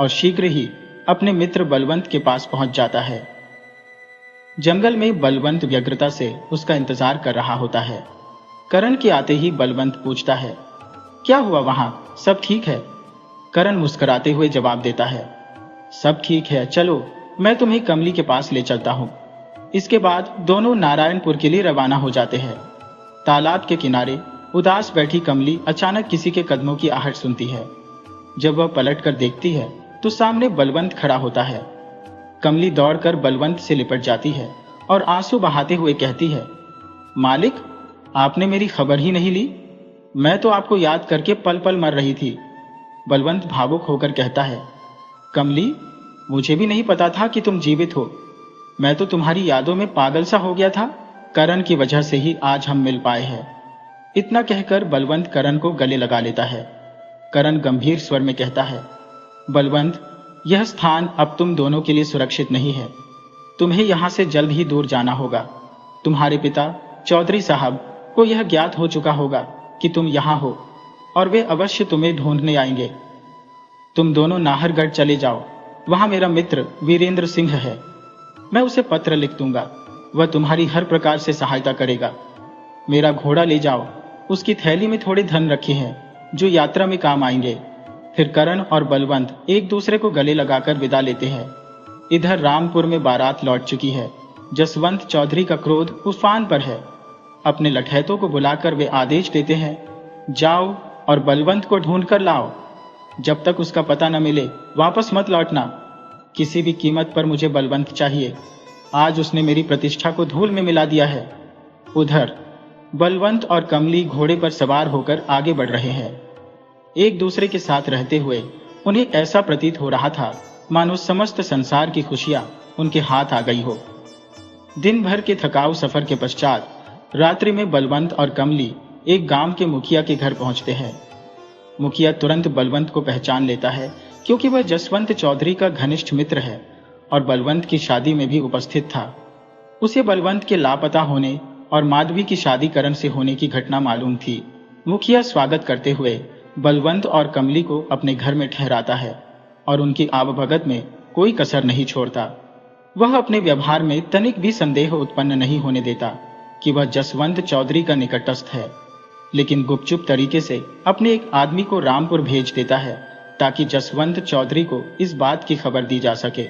और शीघ्र ही अपने मित्र बलवंत के पास पहुंच जाता है। जंगल में बलवंत व्यग्रता से उसका इंतजार कर रहा होता है। करण के आते ही बलवंत पूछता है, क्या हुआ वहां, सब ठीक है? करण मुस्कुराते हुए जवाब देता है, सब ठीक है, चलो मैं तुम्हें कमली के पास ले चलता हूं। इसके बाद दोनों नारायणपुर के लिए रवाना हो जाते हैं। तालाब के किनारे उदास बैठी कमली अचानक किसी के कदमों की आहट सुनती है। जब वह पलटकर देखती है तो सामने बलवंत खड़ा होता है। कमली दौड़कर बलवंत से लिपट जाती है और आंसू बहाते हुए कहती है, मालिक, आपने मेरी खबर ही नहीं ली। मैं तो आपको याद करके पल पल मर रही थी। बलवंत भावुक होकर कहता है, कमली, मुझे भी नहीं पता था कि तुम जीवित हो। मैं तो तुम्हारी यादों में पागल सा हो गया था। करण की वजह से ही आज हम मिल पाए हैं। इतना कहकर बलवंत करण को गले लगा लेता है। करण गंभीर स्वर में कहता है, बलवंत, यह स्थान अब तुम दोनों के लिए सुरक्षित नहीं है। तुम्हें यहां से जल्द ही दूर जाना होगा। तुम्हारे पिता चौधरी साहब को यह ज्ञात हो चुका होगा कि तुम यहां हो और वे अवश्य तुम्हें ढूंढने आएंगे। तुम दोनों नाहरगढ़ चले जाओ। वहां मेरा मित्र वीरेंद्र सिंह है। मैं उसे पत्र लिख दूंगा। वह तुम्हारी हर प्रकार से सहायता करेगा। मेरा घोड़ा ले जाओ। उसकी थैली में थोड़े धन रखे हैं जो यात्रा में काम आएंगे। फिर करण और बलवंत एक दूसरे को गले लगाकर विदा लेते हैं। इधर रामपुर में बारात लौट चुकी है। जसवंत चौधरी का क्रोध उफान पर है। अपने लठैतों को बुलाकर वे आदेश देते हैं, जाओ और बलवंत को ढूंढ कर लाओ। जब तक उसका पता न मिले वापस मत लौटना। किसी भी कीमत पर मुझे बलवंत चाहिए। आज उसने मेरी प्रतिष्ठा को धूल में मिला दिया है। उधर बलवंत और कमली घोड़े पर सवार होकर आगे बढ़ रहे हैं। एक दूसरे के साथ रहते हुए उन्हें ऐसा प्रतीत हो रहा था मानो समस्त संसार की खुशियां उनके हाथ आ गई हो। दिन भर के थकाऊ सफर के पश्चात रात्रि में बलवंत और कमली एक गांव के मुखिया के घर पहुंचते हैं। मुखिया तुरंत बलवंत को पहचान लेता है क्योंकि वह जसवंत चौधरी का घनिष्ठ मित्र है और बलवंत की शादी में भी उपस्थित था। उसे बलवंत के लापता होने और माधवी की शादी करण से होने की घटना मालूम थी। मुखिया स्वागत करते हुए बलवंत और कमली को अपने घर में ठहराता है और उनकी आवभगत में कोई कसर नहीं छोड़ता। वह अपने व्यवहार में तनिक भी संदेह उत्पन्न नहीं होने देता कि वह जसवंत चौधरी का निकटस्थ है, लेकिन गुपचुप तरीके से अपने एक आदमी को रामपुर भेज देता है ताकि जसवंत चौधरी को इस बात की खबर दी जा सके।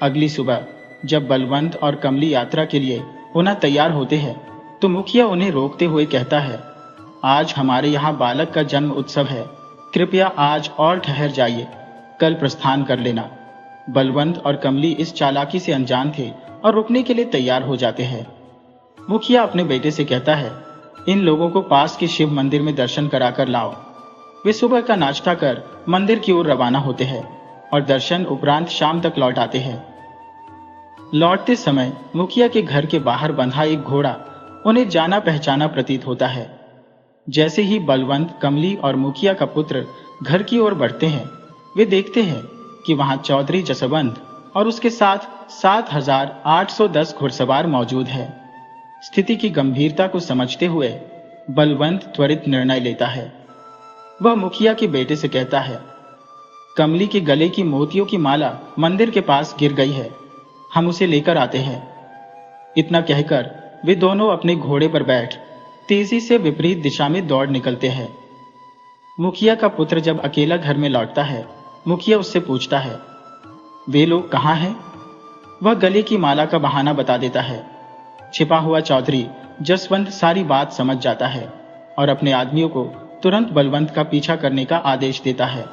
अगली सुबह जब बलवंत और कमली यात्रा के लिए पुनः तैयार होते हैं तो मुखिया उन्हें रोकते हुए कहता है, आज हमारे यहाँ बालक का जन्म उत्सव है। कृपया आज और ठहर जाइए, कल प्रस्थान कर लेना। बलवंत और कमली इस चालाकी से अनजान थे और रुकने के लिए तैयार हो जाते हैं। मुखिया अपने बेटे से कहता है, इन लोगों को पास के शिव मंदिर में दर्शन कराकर लाओ। वे सुबह का नाश्ता कर मंदिर की ओर रवाना होते हैं और दर्शन उपरांत शाम तक लौट आते हैं। लौटते समय मुखिया के घर के बाहर बंधा एक घोड़ा उन्हें जाना पहचाना प्रतीत होता है। जैसे ही बलवंत, कमली और मुखिया का पुत्र घर की ओर बढ़ते हैं, वे देखते हैं कि वहां चौधरी जसवंत और उसके साथ 7,810 घुड़सवार मौजूद है। स्थिति की गंभीरता को समझते हुए बलवंत त्वरित निर्णय लेता है। वह मुखिया के बेटे से कहता है, कमली के गले की मोतियों की माला मंदिर के पास गिर गई है, हम उसे लेकर आते हैं। इतना कहकर वे दोनों अपने घोड़े पर बैठ तेजी से विपरीत दिशा में दौड़ निकलते हैं। मुखिया का पुत्र जब अकेला घर में लौटता है, मुखिया उससे पूछता है, वे लोग कहाँ हैं? वह गले की माला का बहाना बता देता है। छिपा हुआ चौधरी जसवंत सारी बात समझ जाता है और अपने आदमियों को तुरंत बलवंत का पीछा करने का आदेश देता है।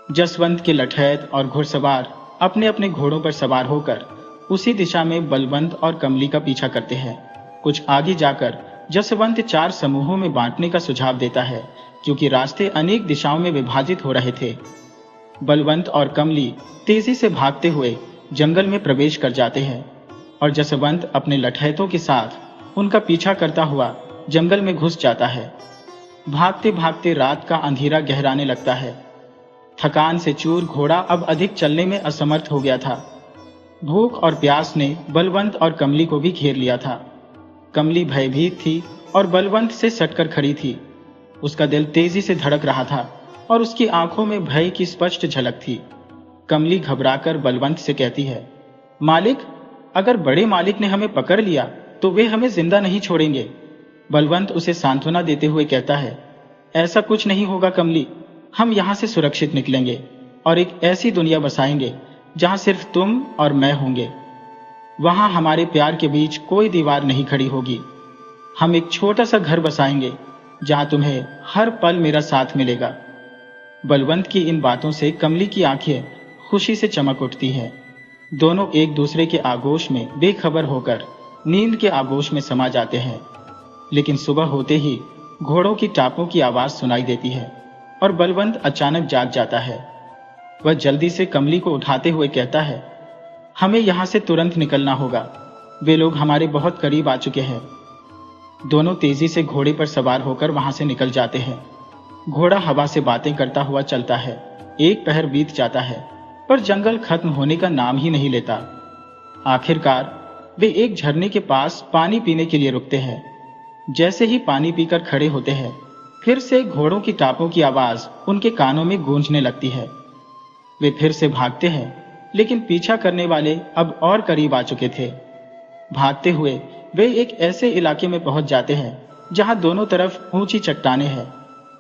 जसवंत के लठैत और घुड़सवार अपने अपने घोड़ों पर सवार होकर उसी दिशा में बलवंत और कमली का पीछा करते हैं। कुछ आगे जाकर जसवंत 4 समूहों में बांटने का सुझाव देता है क्योंकि रास्ते अनेक दिशाओं में विभाजित हो रहे थे। बलवंत और कमली तेजी से भागते हुए जंगल में प्रवेश कर जाते हैं और जसवंत अपने लठैतों के साथ उनका पीछा करता हुआ जंगल में घुस जाता है। भागते भागते रात का अंधेरा गहराने लगता है। थकान से चूर घोड़ा अब अधिक चलने में असमर्थ हो गया था। भूख और प्यास ने बलवंत और कमली को भी घेर लिया था। कमली भयभीत थी और बलवंत से सटकर खड़ी थी। उसका दिल तेजी से धड़क रहा था और उसकी आंखों में भय की स्पष्ट झलक थी। कमली घबराकर बलवंत से कहती है, मालिक, अगर बड़े मालिक ने हमें पकड़ लिया तो वे हमें जिंदा नहीं छोड़ेंगे। बलवंत उसे सांत्वना देते हुए कहता है, ऐसा कुछ नहीं होगा कमली, हम यहाँ से सुरक्षित निकलेंगे और एक ऐसी दुनिया बसाएंगे जहाँ सिर्फ तुम और मैं होंगे। वहां हमारे प्यार के बीच कोई दीवार नहीं खड़ी होगी। हम एक छोटा सा घर बसाएंगे जहां तुम्हें हर पल मेरा साथ मिलेगा। बलवंत की इन बातों से कमली की आंखें खुशी से चमक उठती हैं। दोनों एक दूसरे के आगोश में बेखबर होकर नींद के आगोश में समा जाते हैं। लेकिन सुबह होते ही घोड़ों की टापों की आवाज सुनाई देती है और बलवंत अचानक जाग जाता है। वह जल्दी से कमली को उठाते हुए कहता है, हमें यहां से तुरंत निकलना होगा, वे लोग हमारे बहुत करीब आ चुके हैं। दोनों तेजी से घोड़े पर सवार होकर वहां से निकल जाते हैं। घोड़ा हवा से बातें करता हुआ चलता है। एक पहर बीत जाता है, पर जंगल खत्म होने का नाम ही नहीं लेता। आखिरकार वे एक झरने के पास पानी पीने के लिए रुकते हैं। जैसे ही पानी पीकर खड़े होते हैं, फिर से घोड़ों की टापों की आवाज उनके कानों में गूंजने लगती है। वे फिर से भागते हैं, लेकिन पीछा करने वाले अब और करीब आ चुके थे। भागते हुए वे एक ऐसे इलाके में पहुंच जाते हैं जहां दोनों तरफ ऊंची चट्टानें हैं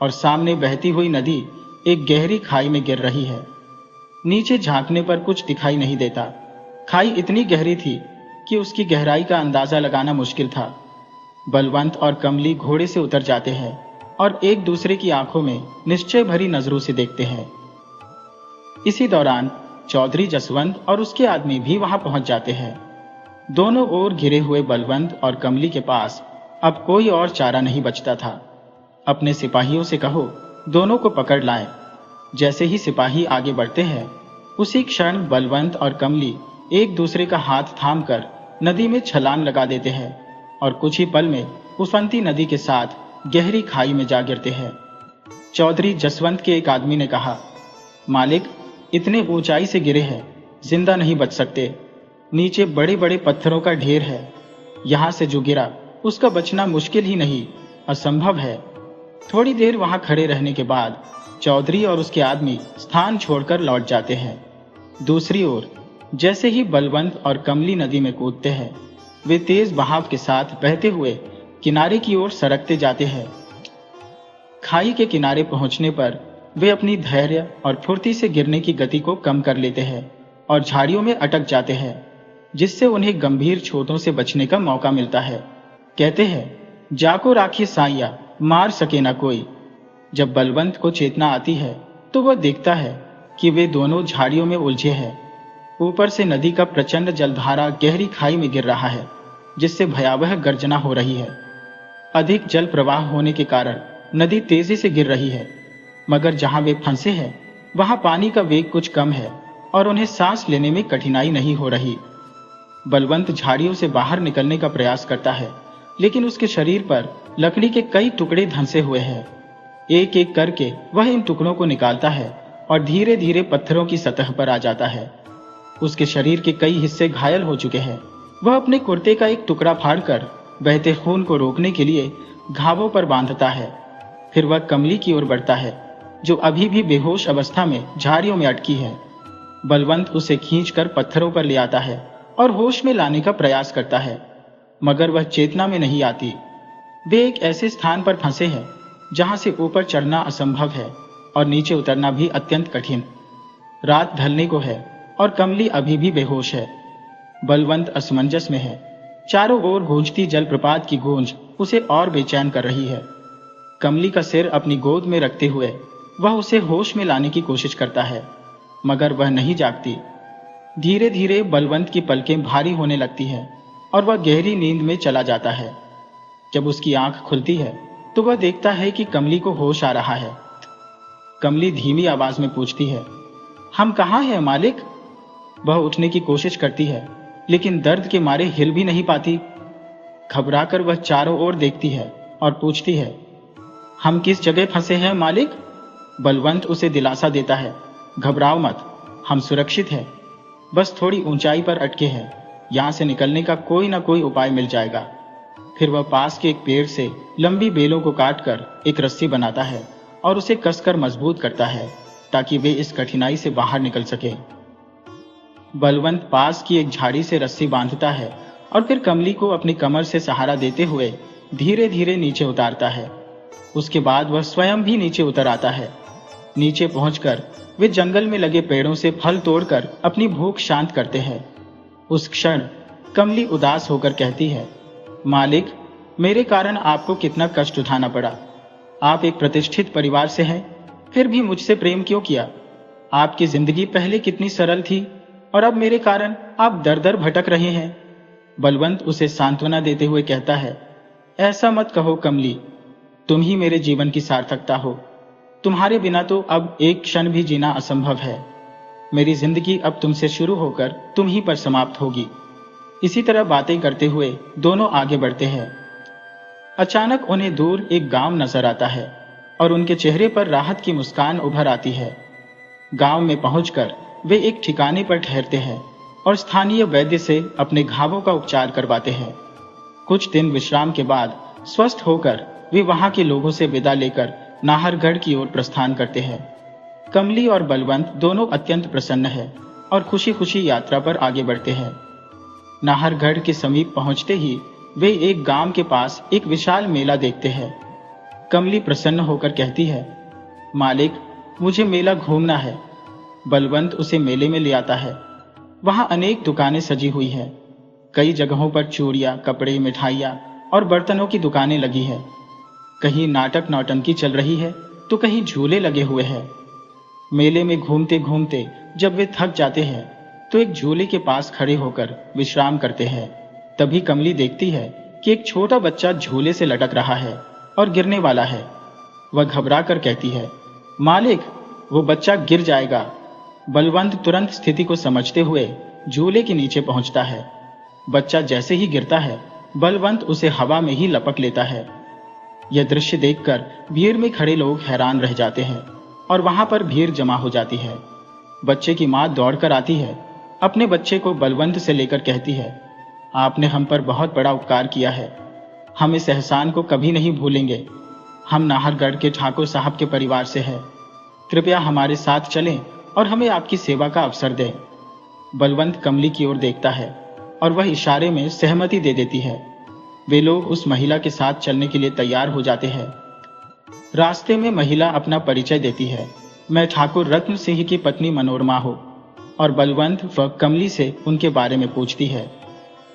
और सामने बहती हुई नदी एक गहरी खाई में गिर रही है। नीचे झांकने पर कुछ दिखाई नहीं देता। खाई इतनी गहरी थी कि उसकी गहराई का अंदाजा लगाना मुश्किल था। बलवंत और कमली घोड़े से उतर जाते हैं और एक दूसरे की आंखों में निश्चय भरी नजरों से देखते हैं। इसी दौरान चौधरी जसवंत और उसके आदमी भी वहां पहुंच जाते हैं। दोनों ओर घिरे हुए बलवंत और कमली के पास अब कोई और चारा नहीं बचता था। अपने सिपाहियों से कहो, दोनों को पकड़ लाएं। जैसे ही सिपाही आगे बढ़ते हैं, उसी क्षण बलवंत और कमली एक दूसरे का हाथ थामकर नदी में छलांग लगा देते हैं और कुछ ही पल में उफनती नदी के साथ गहरी खाई में जा गिरते हैं। चौधरी जसवंत के एक आदमी ने कहा, मालिक, इतने ऊंचाई से गिरे हैं, जिंदा नहीं बच सकते। नीचे बड़े बड़े पत्थरों का ढेर है। यहां से जो गिरा उसका बचना मुश्किल ही नहीं, असंभव है। थोड़ी देर वहां खड़े रहने के बाद चौधरी और उसके आदमी स्थान छोड़कर लौट जाते हैं। दूसरी ओर जैसे ही बलवंत और कमली नदी में कूदते हैं, वे तेज बहाव के साथ बहते हुए किनारे की ओर सरकते जाते हैं। खाई के किनारे पहुंचने पर वे अपनी धैर्य और फुर्ती से गिरने की गति को कम कर लेते हैं और झाड़ियों में अटक जाते हैं, जिससे उन्हें गंभीर चोटों से बचने का मौका मिलता है। कहते हैं, जाको राखी साइया, मार सके ना कोई। जब बलवंत को चेतना आती है तो वह देखता है कि वे दोनों झाड़ियों में उलझे हैं। ऊपर से नदी का प्रचंड जलधारा गहरी खाई में गिर रहा है, जिससे भयावह गर्जना हो रही है। अधिक जल प्रवाह होने के कारण नदी तेजी से गिर रही है, मगर जहां वे फंसे हैं वहां पानी का वेग कुछ कम है और उन्हें सांस लेने में कठिनाई नहीं हो रही। बलवंत झाड़ियों से बाहर निकलने का प्रयास करता है, लेकिन उसके शरीर पर लकड़ी के कई टुकड़े धंसे हुए हैं। एक एक करके वह इन टुकड़ों को निकालता है और धीरे धीरे पत्थरों की सतह पर आ जाता है। उसके शरीर के कई हिस्से घायल हो चुके हैं। वह अपने कुर्ते का एक टुकड़ा फाड़कर बहते खून को रोकने के लिए घावों पर बांधता है। फिर वह कमली की ओर बढ़ता है, जो अभी भी बेहोश अवस्था में झाड़ियों में अटकी है। बलवंत उसे खींचकर पत्थरों पर ले आता है और होश में लाने का प्रयास करता है, मगर वह चेतना में नहीं आती। वे एक ऐसे स्थान पर फंसे हैं जहां से ऊपर चढ़ना असंभव है और नीचे उतरना भी अत्यंत कठिन। रात ढलने को है और कमली अभी भी बेहोश है। बलवंत असमंजस में है। चारों ओर गूंजती जलप्रपात की गूंज उसे और बेचैन कर रही है। कमली का सिर अपनी गोद में रखते हुए वह उसे होश में लाने की कोशिश करता है, मगर वह नहीं जागती। धीरे धीरे बलवंत की पलकें भारी होने लगती हैं और वह गहरी नींद में चला जाता है। जब उसकी आंख खुलती है तो वह देखता है कि कमली को होश आ रहा है। कमली धीमी आवाज में पूछती है, हम कहाँ हैं मालिक? वह उठने की कोशिश करती है, लेकिन दर्द के मारे हिल भी नहीं पाती। घबराकर वह चारों ओर देखती है और पूछती है, हम किस जगह फंसे हैं मालिक? बलवंत उसे दिलासा देता है, घबराओ मत, हम सुरक्षित हैं। बस थोड़ी ऊंचाई पर अटके हैं, यहां से निकलने का कोई ना कोई उपाय मिल जाएगा। फिर वह पास के एक पेड़ से लंबी बेलों को काटकर एक रस्सी बनाता है और उसे कसकर मजबूत करता है, ताकि वे इस कठिनाई से बाहर निकल सके। बलवंत पास की एक झाड़ी से रस्सी बांधता है और फिर कमली को अपनी कमर से सहारा देते हुए धीरे धीरे नीचे उतारता है। उसके बाद वह स्वयं भी नीचे उतर आता है। नीचे पहुंचकर वे जंगल में लगे पेड़ों से फल तोड़कर अपनी भूख शांत करते हैं। उस क्षण कमली उदास होकर कहती है, मालिक, मेरे कारण आपको कितना कष्ट उठाना पड़ा। आप एक प्रतिष्ठित परिवार से हैं, फिर भी मुझसे प्रेम क्यों किया? आपकी जिंदगी पहले कितनी सरल थी। और अब मेरे कारण आप दर दर भटक रहे हैं। बलवंत उसे सांत्वना देते हुए कहता है, ऐसा मत कहो कमली, तुम ही मेरे जीवन की सार्थकता हो। तुम्हारे बिना तो अब एक क्षण भी जीना असंभव है। मेरी जिंदगी अब तुमसे शुरू होकर तुम ही पर समाप्त होगी। इसी तरह बातें करते हुए दोनों आगे बढ़ते हैं। अचानक उन्हें दूर एक गांव नजर आता है और उनके चेहरे पर राहत की मुस्कान उभर आती है। गांव में पहुंचकर वे एक ठिकाने पर ठहरते हैं और स्थानीय वैद्य से अपने घावों का उपचार करवाते हैं। कुछ दिन विश्राम के बाद स्वस्थ होकर वे वहां के लोगों से विदा लेकर नाहरगढ़ की ओर प्रस्थान करते हैं। कमली और बलवंत दोनों अत्यंत प्रसन्न हैं और खुशी खुशी यात्रा पर आगे बढ़ते हैं। नाहरगढ़ के समीप पहुंचते ही वे एक गांव के पास एक विशाल मेला देखते हैं। कमली प्रसन्न होकर कहती है, मालिक, मुझे मेला घूमना है। बलवंत उसे मेले में ले आता है। वहां अनेक दुकानें सजी हुई हैं। कई जगहों पर चूड़ियां, कपड़े, मिठाइयां और बर्तनों की दुकानें लगी हैं। कहीं नाटक नौटंकी चल रही है तो कहीं झूले लगे हुए हैं। मेले में घूमते घूमते जब वे थक जाते हैं तो एक झूले के पास खड़े होकर विश्राम करते हैं। तभी कमली देखती है कि एक छोटा बच्चा झूले से लटक रहा है और गिरने वाला है। वह घबरा कर कहती है, मालिक, वो बच्चा गिर जाएगा। बलवंत तुरंत स्थिति को समझते हुए झूले के नीचे पहुंचता है। बच्चा जैसे ही गिरता है, बलवंत उसे हवा में ही लपक लेता है। यह दृश्य देखकर भीड़ में खड़े लोग हैरान रह जाते हैं और वहां पर भीड़ जमा हो जाती है। बच्चे की मां दौड़कर आती है, अपने बच्चे को बलवंत से लेकर कहती है, आपने हम पर बहुत बड़ा उपकार किया है। हम इस एहसान को कभी नहीं भूलेंगे। हम नाहरगढ़ के ठाकुर साहब के परिवार से हैं। कृपया हमारे साथ चलें और हमें आपकी सेवा का अवसर दें। बलवंत कमली की ओर देखता है और वह इशारे में सहमति दे देती है। वे लोग उस महिला के साथ चलने के लिए तैयार हो जाते हैं। रास्ते में महिला अपना परिचय देती है, मैं ठाकुर रत्न सिंह की पत्नी मनोरमा हूं। और बलवंत व कमली से उनके बारे में पूछती है।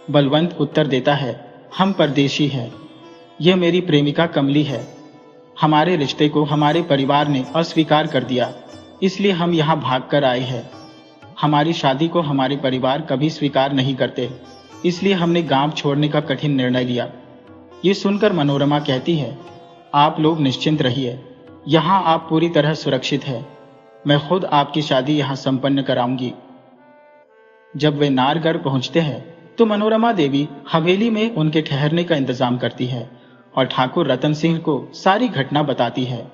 बलवंत उत्तर देता है, हम परदेशी हैं। यह मेरी प्रेमिका कमली है। हमारे रिश्ते को हमारे परिवार ने अस्वीकार कर दिया, इसलिए हम यहाँ भागकर आए हैं। हमारी शादी को हमारे परिवार कभी स्वीकार नहीं करते, इसलिए हमने गांव छोड़ने का कठिन निर्णय लिया। ये सुनकर मनोरमा कहती है, आप लोग निश्चिंत रहिए, यहाँ आप पूरी तरह सुरक्षित हैं। मैं खुद आपकी शादी यहाँ संपन्न कराऊंगी। जब वे नाहरगढ़ पहुंचते हैं तो मनोरमा देवी हवेली में उनके ठहरने का इंतजाम करती है और ठाकुर रतन सिंह को सारी घटना बताती है।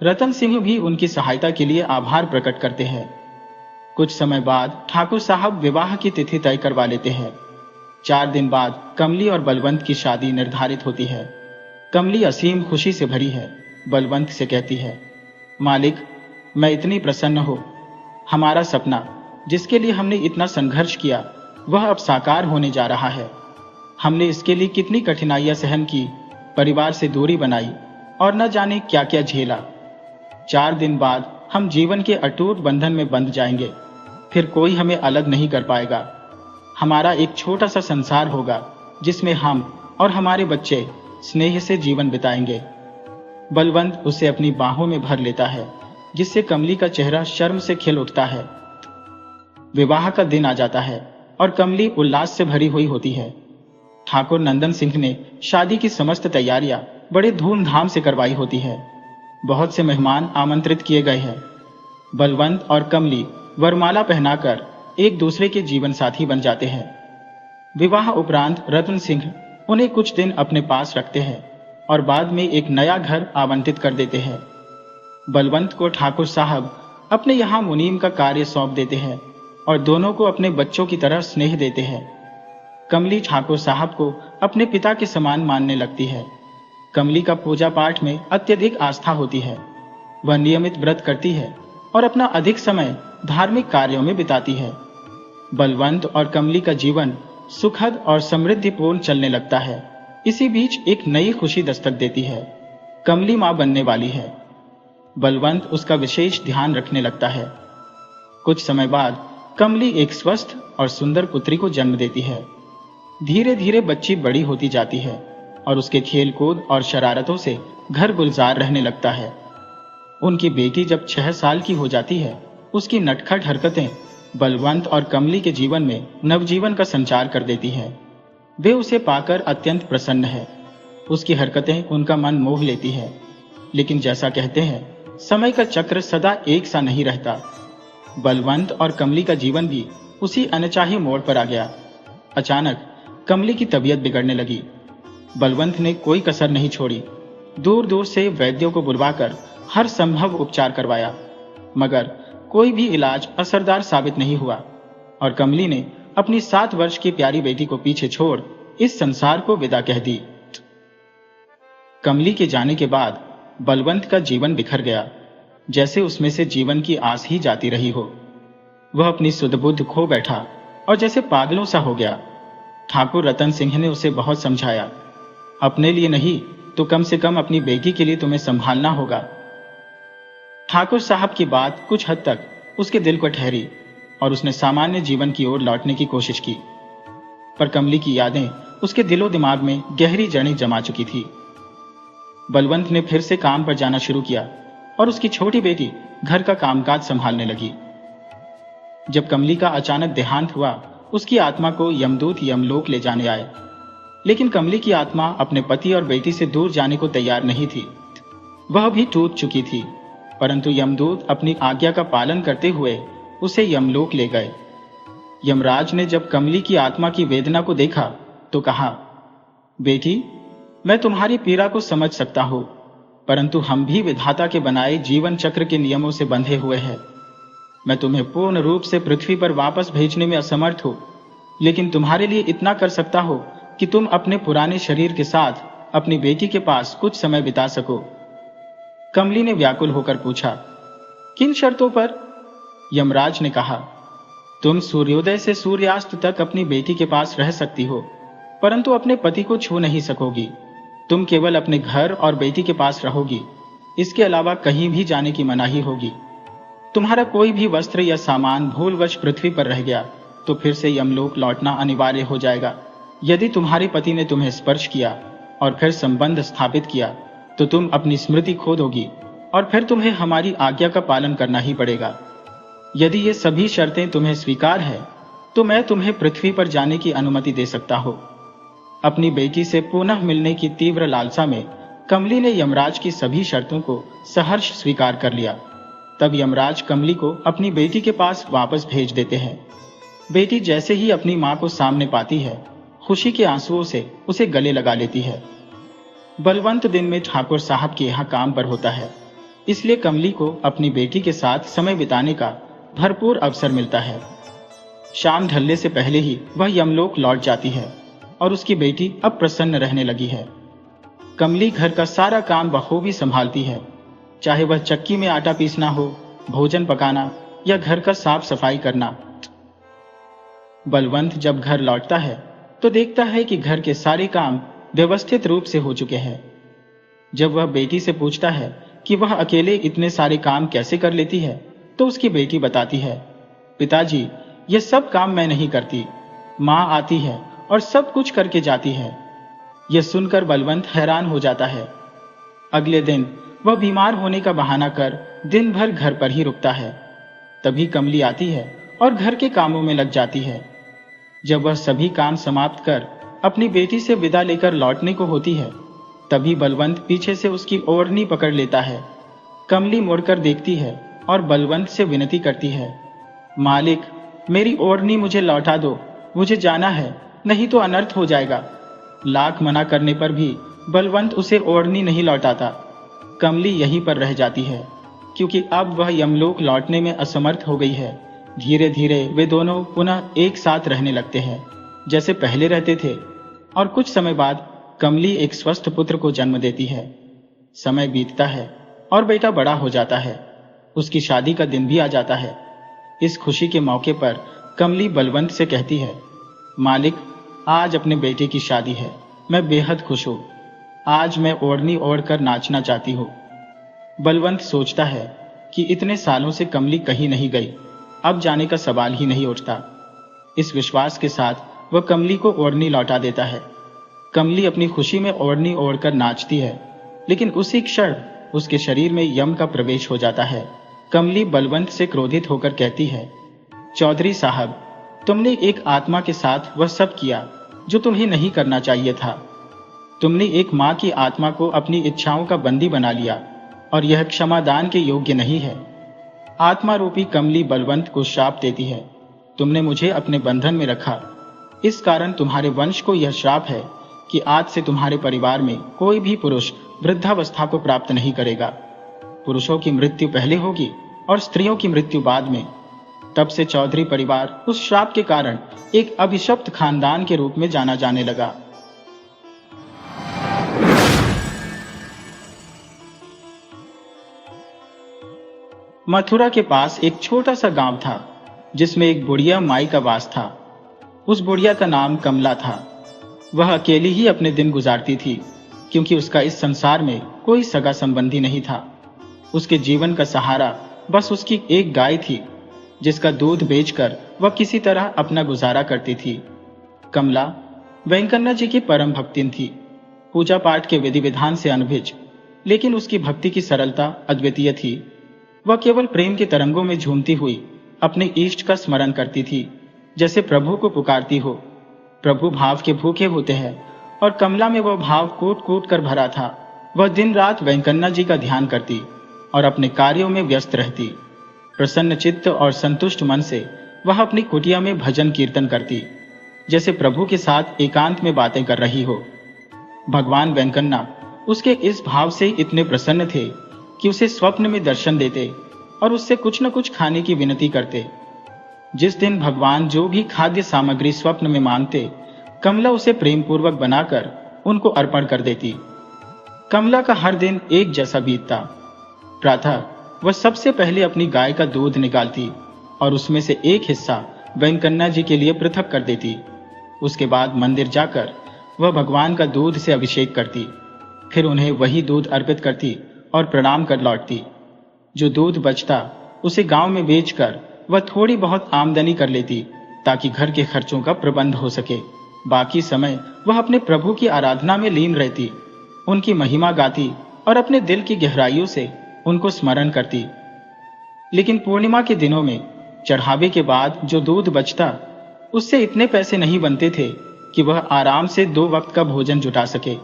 रतन सिंह भी उनकी सहायता के लिए आभार प्रकट करते हैं। कुछ समय बाद ठाकुर साहब विवाह की तिथि तय करवा लेते हैं। 4 दिन बाद कमली और बलवंत की शादी निर्धारित होती है। कमली असीम खुशी से भरी है। बलवंत से कहती है, मालिक, मैं इतनी प्रसन्न हूं। हमारा सपना, जिसके लिए हमने इतना संघर्ष किया, वह अब साकार होने जा रहा है। हमने इसके लिए कितनी कठिनाइयां सहन की, परिवार से दूरी बनाई और न जाने क्या क्या झेला। 4 दिन बाद हम जीवन के अटूट बंधन में बंध जाएंगे। फिर कोई हमें अलग नहीं कर पाएगा। हमारा एक छोटा सा संसार होगा जिसमें हम और हमारे बच्चे स्नेह से जीवन बिताएंगे। बलवंत उसे अपनी बाहों में भर लेता है, जिससे कमली का चेहरा शर्म से खिल उठता है। विवाह का दिन आ जाता है और कमली उल्लास से भरी हुई होती है। ठाकुर नंदन सिंह ने शादी की समस्त तैयारियां बड़े धूमधाम से करवाई होती है। बहुत से मेहमान आमंत्रित किए गए हैं। बलवंत और कमली वरमाला पहनाकर एक दूसरे के जीवन साथी बन जाते हैं। विवाह उपरांत रतन सिंह उन्हें कुछ दिन अपने पास रखते हैं और बाद में एक नया घर आवंटित कर देते हैं। बलवंत को ठाकुर साहब अपने यहाँ मुनीम का कार्य सौंप देते हैं और दोनों को अपने बच्चों की तरह स्नेह देते हैं। कमली ठाकुर साहब को अपने पिता के समान मानने लगती है। कमली का पूजा पाठ में अत्यधिक आस्था होती है। वह नियमित व्रत करती है और अपना अधिक समय धार्मिक कार्यों में बिताती है। बलवंत और कमली का जीवन सुखद और समृद्धिपूर्ण चलने लगता है। इसी बीच एक नई खुशी दस्तक देती है। कमली मां बनने वाली है। बलवंत उसका विशेष ध्यान रखने लगता है। कुछ समय बाद कमली एक स्वस्थ और सुंदर पुत्री को जन्म देती है। धीरे धीरे बच्ची बड़ी होती जाती है और उसके खेलकूद और शरारतों से घर गुलजार रहने लगता है। उनकी बेटी जब 6 साल की हो जाती है, उसकी नटखट हरकतें बलवंत और कमली के जीवन में नवजीवन का संचार कर देती है। वे उसे पाकर अत्यंत प्रसन्न है। उसकी हरकतें उनका मन मोह लेती है। लेकिन जैसा कहते हैं, समय का चक्र सदा एक सा नहीं रहता। बलवंत और कमली का जीवन भी उसी अनचाहे मोड़ पर आ गया। अचानक कमली की तबीयत बिगड़ने लगी। बलवंत ने कोई कसर नहीं छोड़ी। दूर दूर से वैद्यों को बुलवाकर हर संभव उपचार करवाया, मगर कोई भी इलाज असरदार साबित नहीं हुआ और कमली ने अपनी 7 वर्ष की प्यारी बेटी को पीछे छोड़ इस संसार को विदा कह दी। कमली के जाने के बाद बलवंत का जीवन बिखर गया, जैसे उसमें से जीवन की आस ही जाती रही हो। वह अपनी सुध-बुद्ध खो बैठा और जैसे पागलों सा हो गया। ठाकुर रतन सिंह ने उसे बहुत समझाया, अपने लिए नहीं तो कम से कम अपनी बेटी के लिए तुम्हें संभालना होगा। ठाकुर साहब की बात कुछ हद तक उसके दिल को ठहरी और उसने सामान्य जीवन की ओर लौटने की कोशिश की। पर कमली की यादें उसके दिलो दिमाग में गहरी जड़ें जमा चुकी थी। बलवंत ने फिर से काम पर जाना शुरू किया और उसकी छोटी बेटी घर का कामकाज संभालने लगी। जब कमली का अचानक देहांत हुआ, उसकी आत्मा को यमदूत यमलोक ले जाने आए। लेकिन कमली की आत्मा अपने पति और बेटी से दूर जाने को तैयार नहीं थी। वह भी टूट चुकी थी, परंतु यमदूत अपनी आज्ञा का पालन करते हुए उसे यमलोक ले गए। यमराज ने जब कमली की आत्मा की वेदना को देखा तो कहा, बेटी, मैं तुम्हारी पीड़ा को समझ सकता हूं, परंतु हम भी विधाता के बनाए जीवन चक्र के नियमों से बंधे हुए हैं। मैं तुम्हें पूर्ण रूप से पृथ्वी पर वापस भेजने में असमर्थ हूं, लेकिन तुम्हारे लिए इतना कर सकता हूं कि तुम अपने पुराने शरीर के साथ अपनी बेटी के पास कुछ समय बिता सको। कमली ने व्याकुल होकर पूछा, किन शर्तों पर? यमराज ने कहा, तुम सूर्योदय से सूर्यास्त तक अपनी बेटी के पास रह सकती हो, परंतु अपने पति को छू नहीं सकोगी। तुम केवल अपने घर और बेटी के पास रहोगी, इसके अलावा कहीं भी जाने की मनाही होगी। तुम्हारा कोई भी वस्त्र या सामान भूलवश पृथ्वी पर रह गया तो फिर से यमलोक लौटना अनिवार्य हो जाएगा। यदि तुम्हारे पति ने तुम्हें स्पर्श किया और फिर संबंध स्थापित किया तो तुम अपनी स्मृति खो दोगी और फिर तुम्हें हमारी आज्ञा का पालन करना ही पड़ेगा। यदि ये सभी शर्तें तुम्हें स्वीकार है तो मैं तुम्हें पृथ्वी पर जाने की अनुमति दे सकता हूं। अपनी बेटी से पुनः मिलने की तीव्र लालसा में कमली ने यमराज की सभी शर्तों को सहर्ष स्वीकार कर लिया। तब यमराज कमली को अपनी बेटी के पास वापस भेज देते हैं। बेटी जैसे ही अपनी मां को सामने पाती है, खुशी के आंसुओं से उसे गले लगा लेती है। बलवंत दिन में ठाकुर साहब के यहाँ काम पर होता है, इसलिए कमली को अपनी बेटी के साथ समय बिताने का भरपूर अवसर मिलता है। शाम ढलने से पहले ही वह यमलोक लौट जाती है और उसकी बेटी अब प्रसन्न रहने लगी है। कमली घर का सारा काम बखूबी संभालती है, चाहे वह चक्की में आटा पीसना हो, भोजन पकाना या घर का साफ सफाई करना। बलवंत जब घर लौटता है तो देखता है कि घर के सारे काम व्यवस्थित रूप से हो चुके हैं। जब वह बेटी से पूछता है कि वह अकेले इतने सारे काम कैसे कर लेती है, तो उसकी बेटी बताती है, पिताजी, यह सब काम मैं नहीं करती, माँ आती है और सब कुछ करके जाती है। यह सुनकर बलवंत हैरान हो जाता है। अगले दिन वह बीमार होने का बहाना कर दिन भर घर पर ही रुकता है। तभी कमली आती है और घर के कामों में लग जाती है। जब वह सभी काम समाप्त कर अपनी बेटी से विदा लेकर लौटने को होती है, तभी बलवंत पीछे से उसकी ओढ़नी पकड़ लेता है। कमली मुड़कर देखती है और बलवंत से विनती करती है, मालिक, मेरी ओढ़नी मुझे लौटा दो, मुझे जाना है, नहीं तो अनर्थ हो जाएगा। लाख मना करने पर भी बलवंत उसे ओढ़नी नहीं लौटाता। कमली यहीं पर रह जाती है, क्योंकि अब वह यमलोक लौटने में असमर्थ हो गई है। धीरे धीरे वे दोनों पुनः एक साथ रहने लगते हैं, जैसे पहले रहते थे, और कुछ समय बाद कमली एक स्वस्थ पुत्र को जन्म देती है। समय बीतता है और बेटा बड़ा हो जाता है। उसकी शादी का दिन भी आ जाता है। इस खुशी के मौके पर कमली बलवंत से कहती है, मालिक, आज अपने बेटे की शादी है, मैं बेहद खुश हूँ। आज मैं ओढ़नी ओढ़कर नाचना चाहती हूँ। बलवंत सोचता है कि इतने सालों से कमली कहीं नहीं गई, अब जाने का सवाल ही नहीं उठता। इस विश्वास के साथ वह कमली को ओढ़नी लौटा देता है। कमली अपनी खुशी में ओढ़नी ओढ़कर नाचती है, लेकिन उसी क्षण उसके शरीर में यम का प्रवेश हो जाता है। कमली बलवंत से क्रोधित होकर कहती है, चौधरी साहब, तुमने एक आत्मा के साथ वह सब किया जो तुम्हें नहीं करना चाहिए था। तुमने एक माँ की आत्मा को अपनी इच्छाओं का बंदी बना लिया और यह क्षमादान के योग्य नहीं है। आत्मा रूपी कमली बलवंत को श्राप देती है। तुमने मुझे अपने बंधन में रखा। इस कारण तुम्हारे वंश को यह श्राप है कि आज से तुम्हारे परिवार में कोई भी पुरुष वृद्धावस्था को प्राप्त नहीं करेगा। पुरुषों की मृत्यु पहले होगी और स्त्रियों की मृत्यु बाद में। तब से चौधरी परिवार उस श्राप के कारण एक अभिशप्त खानदान के रूप में जाना जाने लगा। मथुरा के पास एक छोटा सा गांव था जिसमें एक बुढ़िया माई का वास था। उस बुढ़िया का नाम कमला था। वह अकेली ही अपने दिन गुजारती थी क्योंकि उसका इस संसार में कोई सगा संबंधी नहीं था। उसके जीवन का सहारा बस उसकी एक गाय थी जिसका दूध बेचकर वह किसी तरह अपना गुजारा करती थी। कमला वेंकन्ना जी की परम भक्तिन थी, पूजा पाठ के विधि विधान से अनभिज, लेकिन उसकी भक्ति की सरलता अद्वितीय थी। वह केवल प्रेम के तरंगों में झूमती हुई अपने इष्ट का स्मरण करती थी, जैसे प्रभु को पुकारती हो। प्रभु भाव के भूखे होते हैं और कमला में वह भाव कूट कूट कर भरा था। वह दिन रात वेंकन्ना जी का ध्यान करती और अपने कार्यों में व्यस्त रहती। प्रसन्न चित्त और संतुष्ट मन से वह अपनी कुटिया में भजन कीर्तन करती, जैसे प्रभु के साथ एकांत में बातें कर रही हो। भगवान वेंकन्ना उसके इस भाव से इतने प्रसन्न थे कि उसे स्वप्न में दर्शन देते और उससे कुछ न कुछ खाने की विनती करते। जिस दिन भगवान जो भी खाद्य सामग्री स्वप्न में मांगते, कमला उसे प्रेम पूर्वक बनाकर उनको अर्पण कर देती। कमला का हर दिन एक जैसा बीतता। प्रातः वह सबसे पहले अपनी गाय का दूध निकालती और उसमें से एक हिस्सा वेंकन्ना जी के लिए पृथक कर देती। उसके बाद मंदिर जाकर वह भगवान का दूध से अभिषेक करती, फिर उन्हें वही दूध अर्पित करती और प्रणाम कर लौटती। जो दूध बचता उसे गांव में बेचकर वह थोड़ी बहुत आमदनी कर लेती ताकि घर के खर्चों का प्रबंध हो सके। बाकी समय वह अपने प्रभु की आराधना में लीन रहती, उनकी महिमा गाती और अपने दिल की गहराइयों से उनको स्मरण करती। लेकिन पूर्णिमा के दिनों में चढ़ावे के बाद जो दूध बचता उससे इतने पैसे नहीं बनते थे कि वह आराम से 2 वक्त का भोजन जुटा सके।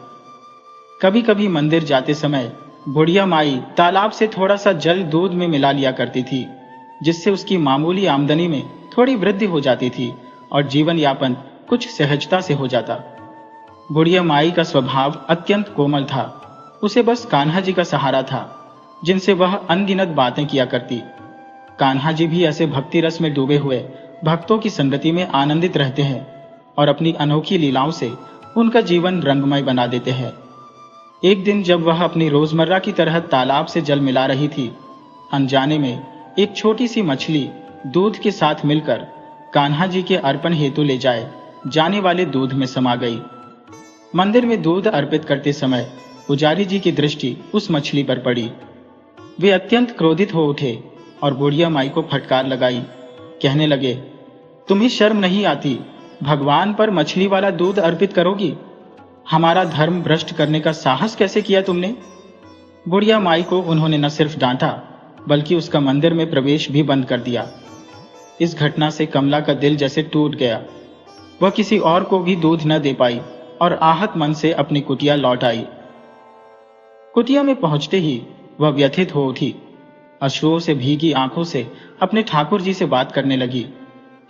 कभी कभी मंदिर जाते समय बुढ़िया माई तालाब से थोड़ा सा जल दूध में मिला लिया करती थी, जिससे उसकी मामूली आमदनी में थोड़ी वृद्धि हो जाती थी और जीवन यापन कुछ सहजता से हो जाता। बुढ़िया माई का स्वभाव अत्यंत कोमल था। उसे बस कान्हा जी का सहारा था, जिनसे वह अनगिनत बातें किया करती। कान्हा जी भी ऐसे भक्ति रस में डूबे हुए भक्तों की संगति में आनंदित रहते हैं और अपनी अनोखी लीलाओं से उनका जीवन रंगमय बना देते हैं। एक दिन जब वह अपनी रोजमर्रा की तरह तालाब से जल मिला रही थी, अनजाने में एक छोटी सी मछली दूध के साथ मिलकर कान्हा जी के अर्पण हेतु ले जाने वाले दूध में समा गई। मंदिर में दूध अर्पित करते समय पुजारी जी की दृष्टि उस मछली पर पड़ी। वे अत्यंत क्रोधित हो उठे और बुढ़िया माई को फटकार लगाई। कहने लगे, तुम्हें शर्म नहीं आती? भगवान पर मछली वाला दूध अर्पित करोगी? हमारा धर्म भ्रष्ट करने का साहस कैसे किया तुमने? बुढ़िया माई को उन्होंने न सिर्फ डांटा बल्कि उसका मंदिर में प्रवेश भी बंद कर दिया। इस घटना से कमला का दिल जैसे टूट गया। वह किसी और को भी दूध न दे पाई और आहत मन से अपनी कुटिया लौट आई। कुटिया में पहुंचते ही वह व्यथित हो उठी। अश्रुओं से भीगी आंखों से अपने ठाकुर जी से बात करने लगी।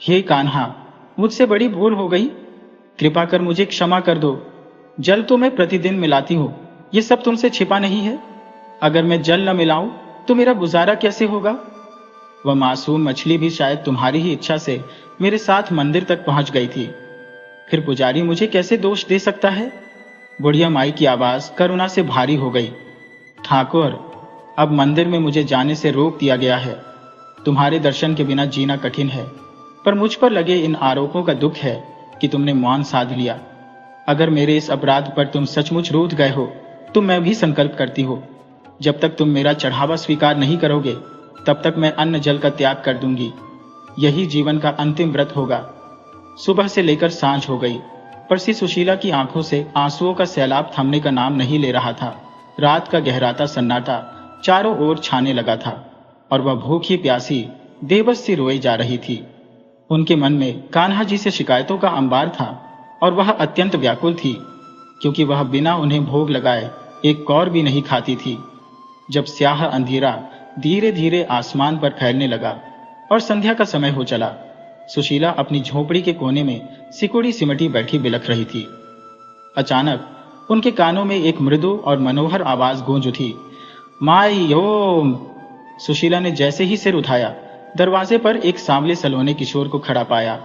हे कान्हा, मुझसे बड़ी भूल हो गई, कृपा कर मुझे क्षमा कर दो। जल तो मैं प्रतिदिन मिलाती हूँ, ये सब तुमसे छिपा नहीं है। अगर मैं जल न मिलाऊं तो मेरा गुजारा कैसे होगा? वह मासूम मछली भी शायद तुम्हारी ही इच्छा से मेरे साथ मंदिर तक पहुंच गई थी। फिर पुजारी मुझे कैसे दोष दे सकता है? बुढ़िया माई की आवाज करुणा से भारी हो गई। ठाकुर, अब मंदिर में मुझे जाने से रोक दिया गया है। तुम्हारे दर्शन के बिना जीना कठिन है, पर मुझ पर लगे इन आरोपों का दुख है कि तुमने मौन साध लिया। अगर मेरे इस अपराध पर तुम सचमुच रूठ गए हो तो मैं भी संकल्प करती हूँ, जब तक तुम मेरा चढ़ावा स्वीकार नहीं करोगे तब तक मैं अन्न जल का त्याग कर दूंगी। यही जीवन का अंतिम व्रत होगा। सुबह से लेकर सांझ हो गई, पर श्री सुशीला की आंखों से आंसुओं का सैलाब थमने का नाम नहीं ले रहा था। रात का गहराता सन्नाटा चारों ओर छाने लगा था और वह भूखी प्यासी बेबस सी रोई जा रही थी। उनके मन में कान्हा जी से शिकायतों का अंबार था और वह अत्यंत व्याकुल थी, क्योंकि वह बिना उन्हें भोग लगाए एक कौर भी नहीं खाती थी। जब स्याह अंधेरा धीरे धीरे आसमान पर फैलने लगा और संध्या का समय हो चला, सुशीला अपनी झोपड़ी के कोने में सिकुड़ी सिमटी बैठी बिलख रही थी। अचानक उनके कानों में एक मृदु और मनोहर आवाज गूंज उठी, माई ओम। सुशीला ने जैसे ही सिर उठाया, दरवाजे पर एक सांवले सलोने किशोर को खड़ा पाया।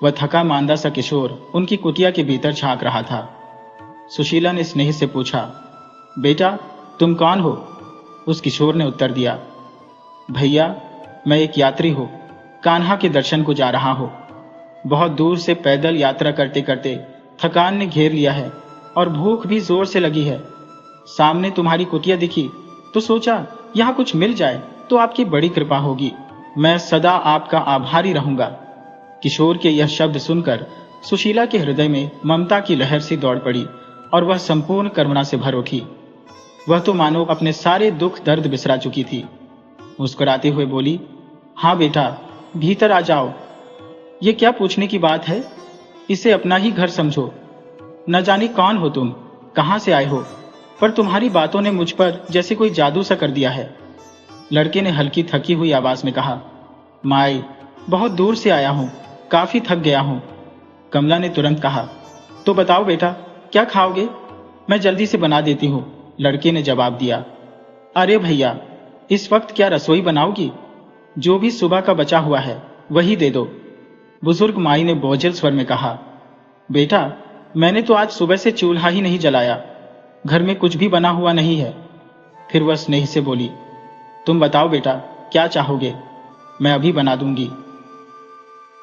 वह थका मांदा सा किशोर उनकी कुटिया के भीतर झांक रहा था। सुशीला ने स्नेह से पूछा, बेटा तुम कौन हो? उस किशोर ने उत्तर दिया, भैया मैं एक यात्री हूं, कान्हा के दर्शन को जा रहा हूं। बहुत दूर से पैदल यात्रा करते करते थकान ने घेर लिया है और भूख भी जोर से लगी है। सामने तुम्हारी कुटिया दिखी तो सोचा यहां कुछ मिल जाए तो आपकी बड़ी कृपा होगी। मैं सदा आपका आभारी रहूंगा। किशोर के यह शब्द सुनकर सुशीला के हृदय में ममता की लहर सी दौड़ पड़ी और वह संपूर्ण करुणा से भर उठी। वह तो मानो अपने सारे दुख दर्द बिसरा चुकी थी। मुस्कुराते हुए बोली, हाँ बेटा भीतर आ जाओ। ये क्या पूछने की बात है? इसे अपना ही घर समझो। न जाने कौन हो तुम, कहां से आए हो, पर तुम्हारी बातों ने मुझ पर जैसे कोई जादू सा कर दिया है। लड़के ने हल्की थकी हुई आवाज में कहा, माई बहुत दूर से आया हूं, काफी थक गया हूं। कमला ने तुरंत कहा, तो बताओ बेटा क्या खाओगे? मैं जल्दी से बना देती हूं। लड़के ने जवाब दिया, अरे भैया इस वक्त क्या रसोई बनाओगी? जो भी सुबह का बचा हुआ है वही दे दो। बुजुर्ग माई ने बोझिल स्वर में कहा, बेटा मैंने तो आज सुबह से चूल्हा ही नहीं जलाया, घर में कुछ भी बना हुआ नहीं है। फिर वह स्नेह से बोली, तुम बताओ बेटा क्या चाहोगे, मैं अभी बना दूंगी।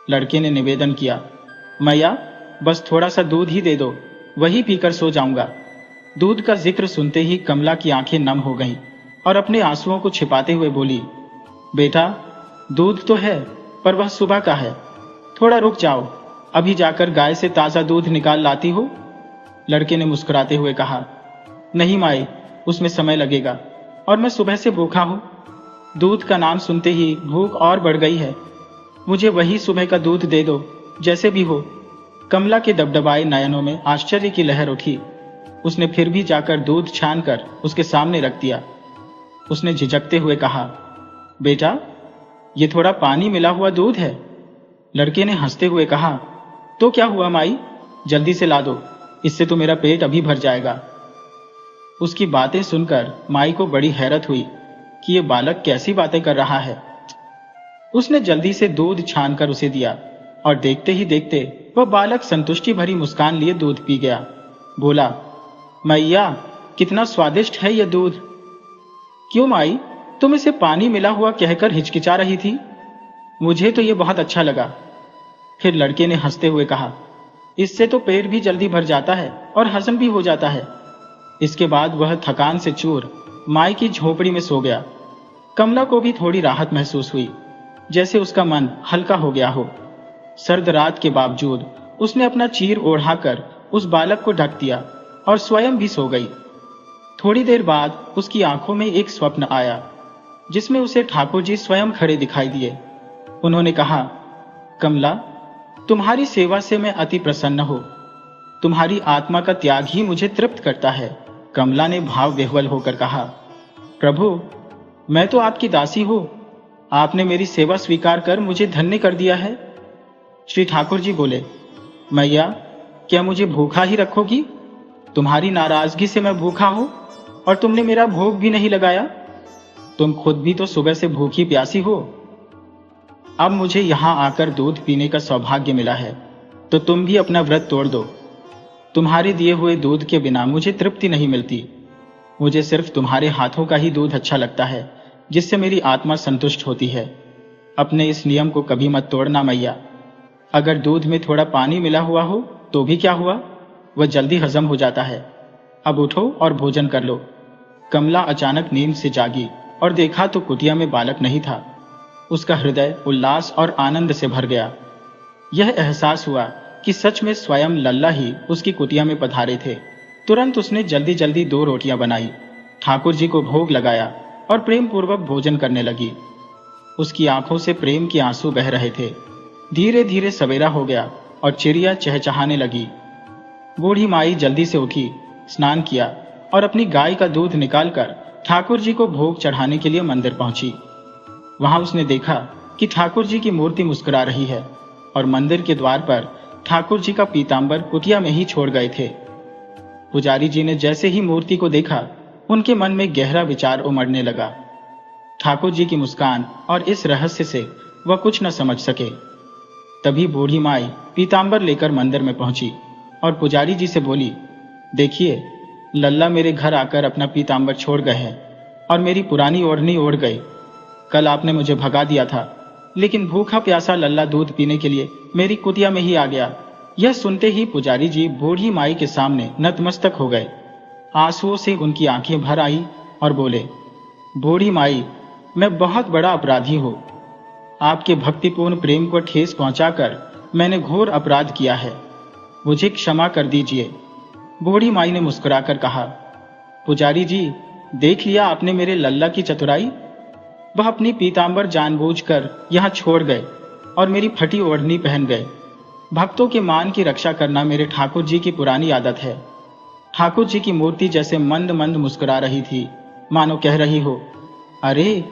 लड़के ने निवेदन किया, मैया बस थोड़ा सा दूध ही दे दो, वही पीकर सो जाऊंगा। दूध का जिक्र सुनते ही कमला की आंखें नम हो गईं और अपने आंसुओं को छिपाते हुए बोली, बेटा दूध तो है पर वह सुबह का है, थोड़ा रुक जाओ, अभी जाकर गाय से ताजा दूध निकाल लाती हो। लड़के ने मुस्कुराते हुए कहा, नहीं माई उसमें समय लगेगा और मैं सुबह से भूखा हूं। दूध का नाम सुनते ही भूख और बढ़ गई है, मुझे वही सुबह का दूध दे दो जैसे भी हो। कमला के दबदबाए नयनों में आश्चर्य की लहर उठी। उसने फिर भी जाकर दूध छान कर उसके सामने रख दिया। उसने झिझकते हुए कहा, बेटा ये थोड़ा पानी मिला हुआ दूध है। लड़के ने हंसते हुए कहा, तो क्या हुआ माई, जल्दी से ला दो, इससे तो मेरा पेट अभी भर जाएगा। उसकी बातें सुनकर माई को बड़ी हैरत हुई कि ये बालक कैसी बातें कर रहा है। उसने जल्दी से दूध छानकर उसे दिया और देखते ही देखते वह बालक संतुष्टि भरी मुस्कान लिए दूध पी गया। बोला, मैया कितना स्वादिष्ट है यह दूध। क्यों माई, तुम इसे पानी मिला हुआ कहकर हिचकिचा रही थी? मुझे तो यह बहुत अच्छा लगा। फिर लड़के ने हंसते हुए कहा, इससे तो पेट भी जल्दी भर जाता है और हजम भी हो जाता है। इसके बाद वह थकान से चूर माई की झोपड़ी में सो गया। कमला को भी थोड़ी राहत महसूस हुई, जैसे उसका मन हल्का हो गया हो। सर्द रात के बावजूद उसने अपना चीर ओढ़ाकर उस बालक को ढक दिया और स्वयं भी सो गई। थोड़ी देर बाद उसकी आंखों में एक स्वप्न आया, जिसमें उसे ठाकुर जी स्वयं खड़े दिखाई दिए। उन्होंने कहा, कमला तुम्हारी सेवा से मैं अति प्रसन्न हूं, तुम्हारी आत्मा का त्याग ही मुझे तृप्त करता है। कमला ने भाव विह्वल होकर कहा, प्रभु मैं तो आपकी दासी हूं, आपने मेरी सेवा स्वीकार कर मुझे धन्य कर दिया है। श्री ठाकुर जी बोले, मैया क्या मुझे भूखा ही रखोगी? तुम्हारी नाराजगी से मैं भूखा हूं और तुमने मेरा भोग भी नहीं लगाया। तुम खुद भी तो सुबह से भूखी प्यासी हो। अब मुझे यहां आकर दूध पीने का सौभाग्य मिला है, तो तुम भी अपना व्रत तोड़ दो। तुम्हारे दिए हुए दूध के बिना मुझे तृप्ति नहीं मिलती। मुझे सिर्फ तुम्हारे हाथों का ही दूध अच्छा लगता है, जिससे मेरी आत्मा संतुष्ट होती है। अपने इस नियम को कभी मत तोड़ना मैया। अगर दूध में थोड़ा पानी मिला हुआ हो तो भी क्या हुआ, वह जल्दी हजम हो जाता है। अब उठो और भोजन कर लो। कमला अचानक नींद से जागी और देखा तो कुटिया में बालक नहीं था। उसका हृदय उल्लास और आनंद से भर गया। यह एहसास हुआ कि सच में स्वयं लल्ला ही उसकी कुटिया में पधारे थे। तुरंत उसने जल्दी जल्दी 2 रोटियां बनाई, ठाकुर जी को भोग लगाया और प्रेम पूर्वक भोजन करने लगी। उसकी आंखों से प्रेम के आंसू बह रहे थे। धीरे धीरे सवेरा हो गया और चिड़िया चहचहाने लगी। बूढ़ी माई जल्दी से उठी, स्नान किया और अपनी गाय का दूध निकालकर ठाकुर जी को भोग चढ़ाने के लिए मंदिर पहुंची। वहां उसने देखा कि ठाकुर जी की मूर्ति मुस्कुरा रही है और मंदिर के द्वार पर ठाकुर जी का पीतांबर कुटिया में ही छोड़ गए थे। पुजारी जी ने जैसे ही मूर्ति को देखा, उनके मन में गहरा विचार उमड़ने लगा। ठाकुर जी की मुस्कान और इस रहस्य से वह कुछ न समझ सके। तभी बूढ़ी माई पीतांबर लेकर मंदिर में पहुंची और पुजारी जी से बोली, देखिए, लल्ला मेरे घर आकर अपना पीतांबर छोड़ गए हैं और मेरी पुरानी ओढ़नी ओढ़ गए। कल आपने मुझे भगा दिया था, लेकिन भूखा प्यासा लल्ला दूध पीने के लिए मेरी कुटिया में ही आ गया। यह सुनते ही पुजारी जी बूढ़ी माई के सामने नतमस्तक हो गए। आंसुओं से उनकी आंखें भर आई और बोले, बूढ़ी माई, मैं बहुत बड़ा अपराधी हूं। आपके भक्तिपूर्ण प्रेम को ठेस पहुंचाकर मैंने घोर अपराध किया है, मुझे क्षमा कर दीजिए। बूढ़ी माई ने मुस्कुराकर कहा, पुजारी जी, देख लिया आपने मेरे लल्ला की चतुराई। वह अपनी पीतांबर जानबूझकर यहाँ छोड़ गए और मेरी फटी ओढ़नी पहन गए। भक्तों के मान की रक्षा करना मेरे ठाकुर जी की पुरानी आदत है। ठाकुर जी की मूर्ति जैसे मंद मंद मुस्कुरा रही थी, मानो कह रही हो, अरे,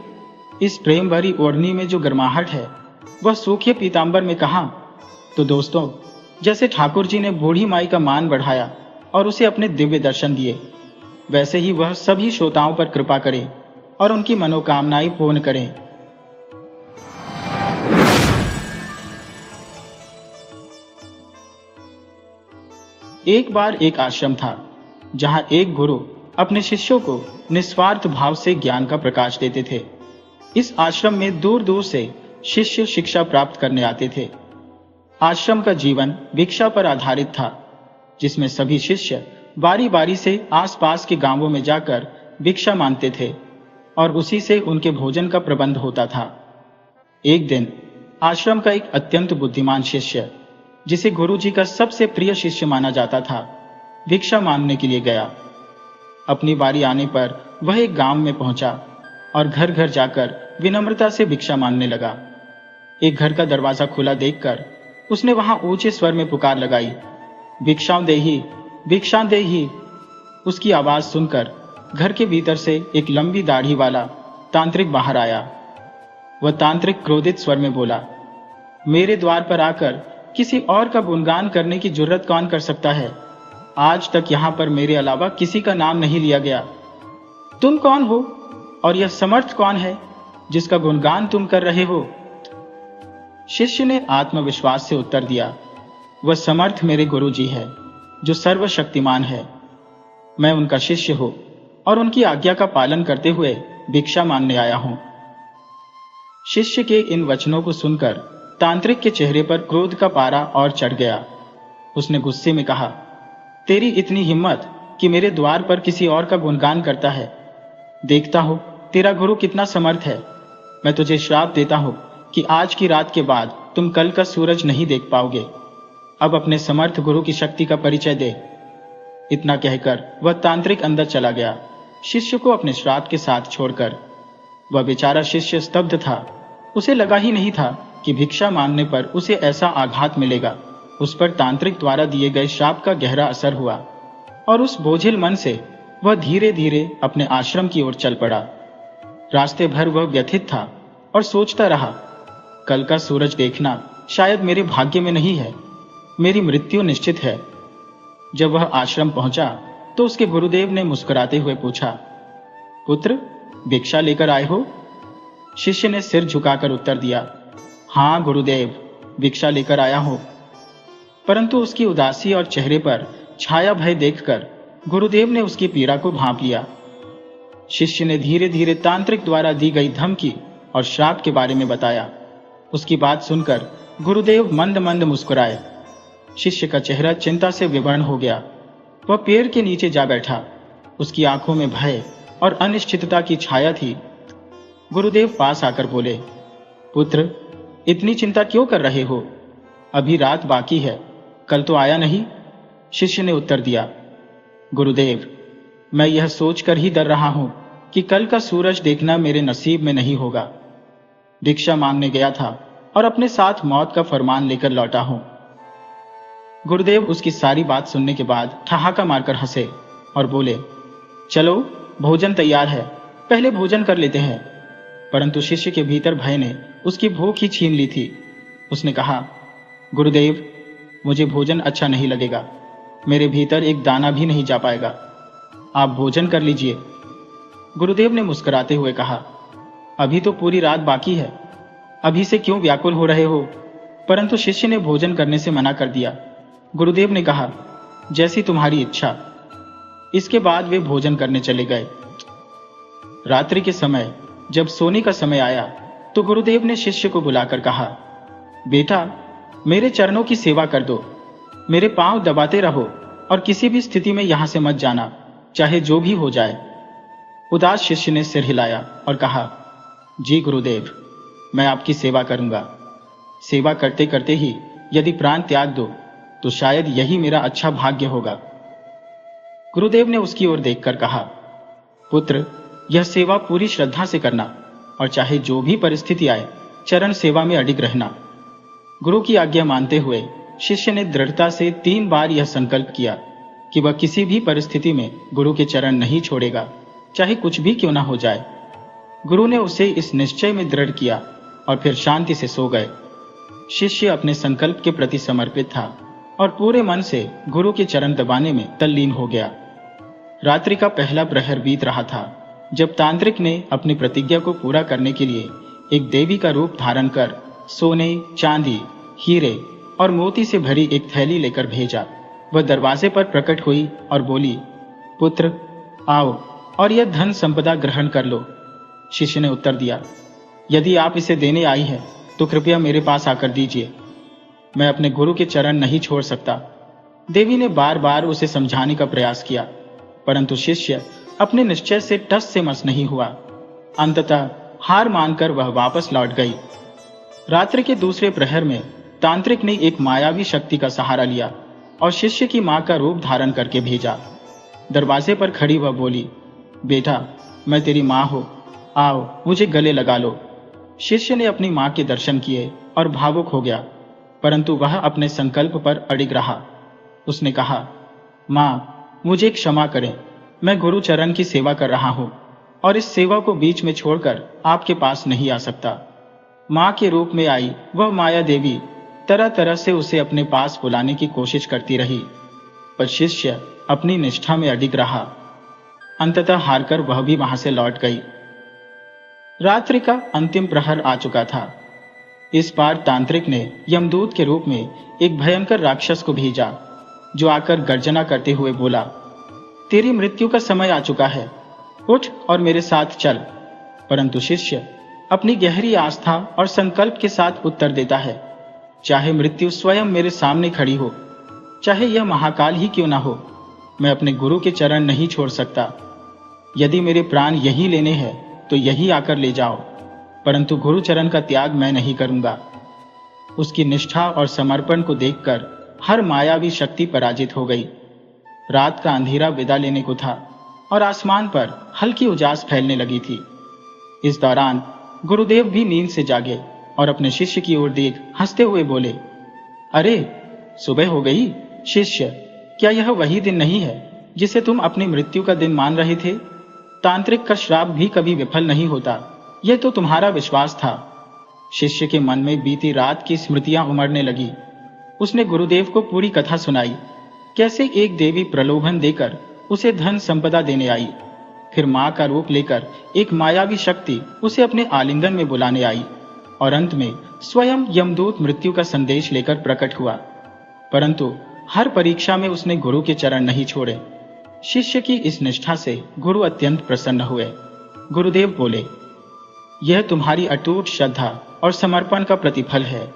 इस प्रेम भरी ओढ़नी में जो गर्माहट है वह सूखे पीतांबर में कहां। तो दोस्तों, जैसे ठाकुर जी ने बूढ़ी माई का मान बढ़ाया और उसे अपने दिव्य दर्शन दिए, वैसे ही वह सभी श्रोताओं पर कृपा करे और उनकी मनोकामनाएं पूर्ण करें। एक बार एक आश्रम था जहां एक गुरु अपने शिष्यों को निस्वार्थ भाव से ज्ञान का प्रकाश देते थे। इस आश्रम में दूर दूर से शिष्य शिक्षा प्राप्त करने आते थे। आश्रम का जीवन भिक्षा पर आधारित था, जिसमें सभी शिष्य बारी बारी से आसपास के गांवों में जाकर भिक्षा मांगते थे और उसी से उनके भोजन का प्रबंध होता था। एक दिन आश्रम का एक अत्यंत बुद्धिमान शिष्य, जिसे गुरु जी का सबसे प्रिय शिष्य माना जाता था, भिक्षा मांगने के लिए गया। अपनी बारी आने पर वह एक गांव में पहुंचा और घर घर जाकर विनम्रता से भिक्षा मांगने लगा। एक घर का दरवाजा खुला देखकर उसने वहां ऊंचे स्वर में पुकार लगाई, भिक्षां देहि, भिक्षां देहि। उसकी आवाज सुनकर घर के भीतर से एक लंबी दाढ़ी वाला तांत्रिक बाहर आया। वह तांत्रिक क्रोधित स्वर में बोला, मेरे द्वार पर आकर किसी और का गुणगान करने की जुर्रत कौन कर सकता है? आज तक यहां पर मेरे अलावा किसी का नाम नहीं लिया गया। तुम कौन हो और यह समर्थ कौन है जिसका गुणगान तुम कर रहे हो? शिष्य ने आत्मविश्वास से उत्तर दिया, वह समर्थ मेरे गुरु जी है, जो सर्वशक्तिमान है। मैं उनका शिष्य हूं और उनकी आज्ञा का पालन करते हुए भिक्षा मांगने आया हूं। शिष्य के इन वचनों को सुनकर तांत्रिक के चेहरे पर क्रोध का पारा और चढ़ गया। उसने गुस्से में कहा, तेरी इतनी हिम्मत कि मेरे द्वार पर किसी और का गुणगान करता है। देखता हो तेरा गुरु कितना समर्थ है। मैं तुझे श्राप देता हूं कि आज की रात के बाद तुम कल का सूरज नहीं देख पाओगे। अब अपने समर्थ गुरु की शक्ति का परिचय दे। इतना कहकर वह तांत्रिक अंदर चला गया, शिष्य को अपने श्राप के साथ छोड़कर। वह बेचारा शिष्य स्तब्ध था। उसे लगा ही नहीं था कि भिक्षा मांगने पर उसे ऐसा आघात मिलेगा। उस पर तांत्रिक द्वारा दिए गए श्राप का गहरा असर हुआ और उस बोझिल मन से वह धीरे धीरे अपने आश्रम की ओर चल पड़ा। रास्ते भर वह व्यथित था और सोचता रहा, कल का सूरज देखना शायद मेरे भाग्य में नहीं है, मेरी मृत्यु निश्चित है। जब वह आश्रम पहुंचा तो उसके गुरुदेव ने मुस्कुराते हुए पूछा, पुत्र, भिक्षा लेकर आए हो? शिष्य ने सिर झुकाकर उत्तर दिया, हाँ गुरुदेव, भिक्षा लेकर आया हूं। परंतु उसकी उदासी और चेहरे पर छाया भय देखकर गुरुदेव ने उसकी पीड़ा को भांप लिया। शिष्य ने धीरे धीरे तांत्रिक द्वारा दी गई धमकी और श्राप के बारे में बताया। उसकी बात सुनकर गुरुदेव मंद मंद मुस्कुराए। शिष्य का चेहरा चिंता से विवर्ण हो गया। वह पेड़ के नीचे जा बैठा। उसकी आंखों में भय और अनिश्चितता की छाया थी। गुरुदेव पास आकर बोले, पुत्र, इतनी चिंता क्यों कर रहे हो? अभी रात बाकी है, कल तो आया नहीं। शिष्य ने उत्तर दिया, गुरुदेव, मैं यह सोचकर ही डर रहा हूं कि कल का सूरज देखना मेरे नसीब में नहीं होगा। भिक्षा मांगने गया था और अपने साथ मौत का फरमान लेकर लौटा हूं। गुरुदेव उसकी सारी बात सुनने के बाद ठहाका मारकर हंसे और बोले, चलो भोजन तैयार है, पहले भोजन कर लेते हैं। परंतु शिष्य के भीतर भय ने उसकी भूख ही छीन ली थी। उसने कहा, गुरुदेव, मुझे भोजन अच्छा नहीं लगेगा, मेरे भीतर एक दाना भी नहीं जा पाएगा, आप भोजन कर लीजिए। गुरुदेव ने मुस्कुराते हुए कहा, अभी तो पूरी रात बाकी है, अभी से क्यों व्याकुल हो रहे हो? परंतु शिष्य ने भोजन करने से मना कर दिया। गुरुदेव ने कहा, जैसी तुम्हारी इच्छा। इसके बाद वे भोजन करने चले गए। रात्रि के समय जब सोने का समय आया तो गुरुदेव ने शिष्य को बुलाकर कहा, बेटा, मेरे चरणों की सेवा कर दो, मेरे पांव दबाते रहो और किसी भी स्थिति में यहां से मत जाना, चाहे जो भी हो जाए। उदास शिष्य ने सिर हिलाया और कहा, जी गुरुदेव, मैं आपकी सेवा करूंगा। सेवा करते करते ही यदि प्राण त्याग दो तो शायद यही मेरा अच्छा भाग्य होगा। गुरुदेव ने उसकी ओर देखकर कहा, पुत्र, यह सेवा पूरी श्रद्धा से करना और चाहे जो भी परिस्थिति आए चरण सेवा में अडिग रहना। गुरु की आज्ञा मानते हुए शिष्य ने दृढ़ता से 3 बार यह संकल्प किया कि वह किसी भी परिस्थिति में गुरु के चरण नहीं छोड़ेगा, चाहे कुछ भी क्यों ना हो जाए। गुरु ने उसे इस निश्चय में दृढ़ किया और फिर शांति से सो गए। शिष्य अपने संकल्प के प्रति समर्पित था और पूरे मन से गुरु के चरण दबाने में तल्लीन हो गया। रात्रि का पहला प्रहर बीत रहा था जब तांत्रिक ने अपनी प्रतिज्ञा को पूरा करने के लिए एक देवी का रूप धारण कर सोने, चांदी, हीरे और मोती से भरी एक थैली लेकर भेजा। वह दरवाजे पर प्रकट हुई और बोली, पुत्र, आओ और यह धन संपदा ग्रहण कर लो। शिष्य ने उत्तर दिया, यदि आप इसे देने आई है तो कृपया मेरे पास आकर दीजिए, मैं अपने गुरु के चरण नहीं छोड़ सकता। देवी ने बार बार उसे समझाने का प्रयास किया, परंतु शिष्य अपने निश्चय से टस से मस नहीं हुआ। अंततः हार मानकर वह वापस लौट गई। रात्रि के दूसरे प्रहर में तांत्रिक ने एक मायावी शक्ति का सहारा लिया और शिष्य की मां का रूप धारण करके भेजा। दरवाजे पर खड़ी वह बोली, बेटा, मैं तेरी मां हूं, आओ मुझे गले लगा लो। शिष्य ने अपनी मां के दर्शन किए और भावुक हो गया, परंतु वह अपने संकल्प पर अडिग रहा। उसने कहा, मां, मुझे क्षमा करें, मैं गुरु चरण की सेवा कर रहा हूं और इस सेवा को बीच में छोड़कर आपके पास नहीं आ सकता। मां के रूप में आई वह माया देवी तरह तरह से उसे अपने पास बुलाने की कोशिश करती रही, पर शिष्य अपनी निष्ठा में अडिग रहा। अंततः हारकर वह भी वहां से लौट गई। रात्रि का अंतिम प्रहर आ चुका था। इस बार तांत्रिक ने यमदूत के रूप में एक भयंकर राक्षस को भेजा, जो आकर गर्जना करते हुए बोला, तेरी मृत्यु का समय आ चुका है, उठ और मेरे साथ चल। परंतु शिष्य अपनी गहरी आस्था और संकल्प के साथ उत्तर देता है, चाहे मृत्यु स्वयं मेरे सामने खड़ी हो, चाहे यह महाकाल ही क्यों ना हो, मैं अपने गुरु के चरण नहीं छोड़ सकता। यदि मेरे प्राण यही लेने हैं तो यही आकर ले जाओ, परंतु गुरु चरण का त्याग मैं नहीं करूंगा। उसकी निष्ठा और समर्पण को देखकर हर मायावी शक्ति पराजित हो गई। रात का अंधेरा विदा लेने को था और आसमान पर हल्की उजास फैलने लगी थी। इस दौरान गुरुदेव भी नींद से जागे और अपने शिष्य की ओर देख हंसते हुए बोले, अरे सुबह हो गई। शिष्य, क्या यह वही दिन नहीं है जिसे तुम अपनी मृत्यु का दिन मान रहे थे? तांत्रिक का श्राप भी कभी विफल नहीं होता, यह तो तुम्हारा विश्वास था। शिष्य के मन में बीती रात की स्मृतियां उमड़ने लगी। उसने गुरुदेव को पूरी कथा सुनाई, कैसे एक देवी प्रलोभन देकर उसे धन संपदा देने आई, फिर मां का रूप लेकर एक मायावी शक्ति उसे अपने आलिंगन में बुलाने आई और अंत में स्वयं यमदूत मृत्यु का संदेश लेकर प्रकट हुआ। परंतु हर परीक्षा में उसने गुरु के चरण नहीं छोड़े। शिष्य की इस निष्ठा से गुरु अत्यंत प्रसन्न हुए। गुरुदेव बोले, यह तुम्हारी अटूट श्रद्धा और समर्पण का प्रतिफल है।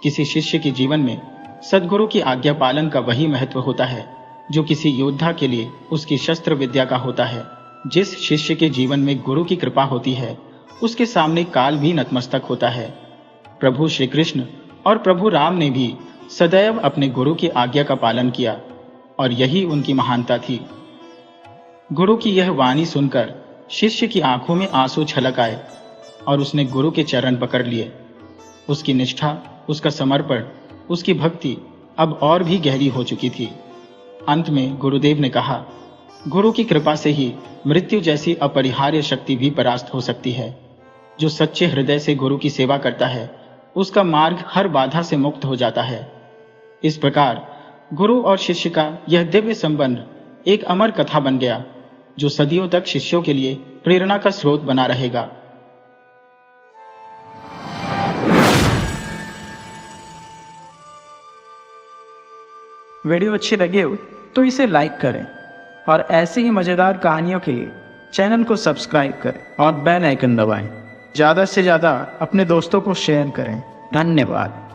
किसी शिष्य के जीवन में सद्गुरु की आज्ञा पालन का वही महत्व होता है जो किसी योद्धा के लिए उसकी शस्त्र विद्या का होता है। जिस शिष्य के जीवन में गुरु की कृपा होती है, उसके सामने काल भी नतमस्तक होता है। प्रभु श्री कृष्ण और प्रभु राम ने भी सदैव अपने गुरु की आज्ञा का पालन किया और यही उनकी महानता थी। गुरु की यह वाणी सुनकर शिष्य की आंखों में आंसू छलक आए और उसने गुरु के चरण पकड़ लिए। उसकी निष्ठा, उसका समर्पण, उसकी भक्ति अब और भी गहरी हो चुकी थी। अंत में गुरुदेव ने कहा, गुरु की कृपा से ही मृत्यु जैसी अपरिहार्य शक्ति भी परास्त हो सकती है। जो सच्चे हृदय से गुरु की सेवा करता है, उसका मार्ग हर बाधा से मुक्त हो जाता है। इस प्रकार गुरु और शिष्य का यह दिव्य संबंध एक अमर कथा बन गया, जो सदियों तक शिष्यों के लिए प्रेरणा का स्रोत बना रहेगा। वीडियो अच्छी लगी हो तो इसे लाइक करें और ऐसी ही मजेदार कहानियों के लिए चैनल को सब्सक्राइब करें और बेल आइकन दबाएं। ज़्यादा से ज़्यादा अपने दोस्तों को शेयर करें। धन्यवाद।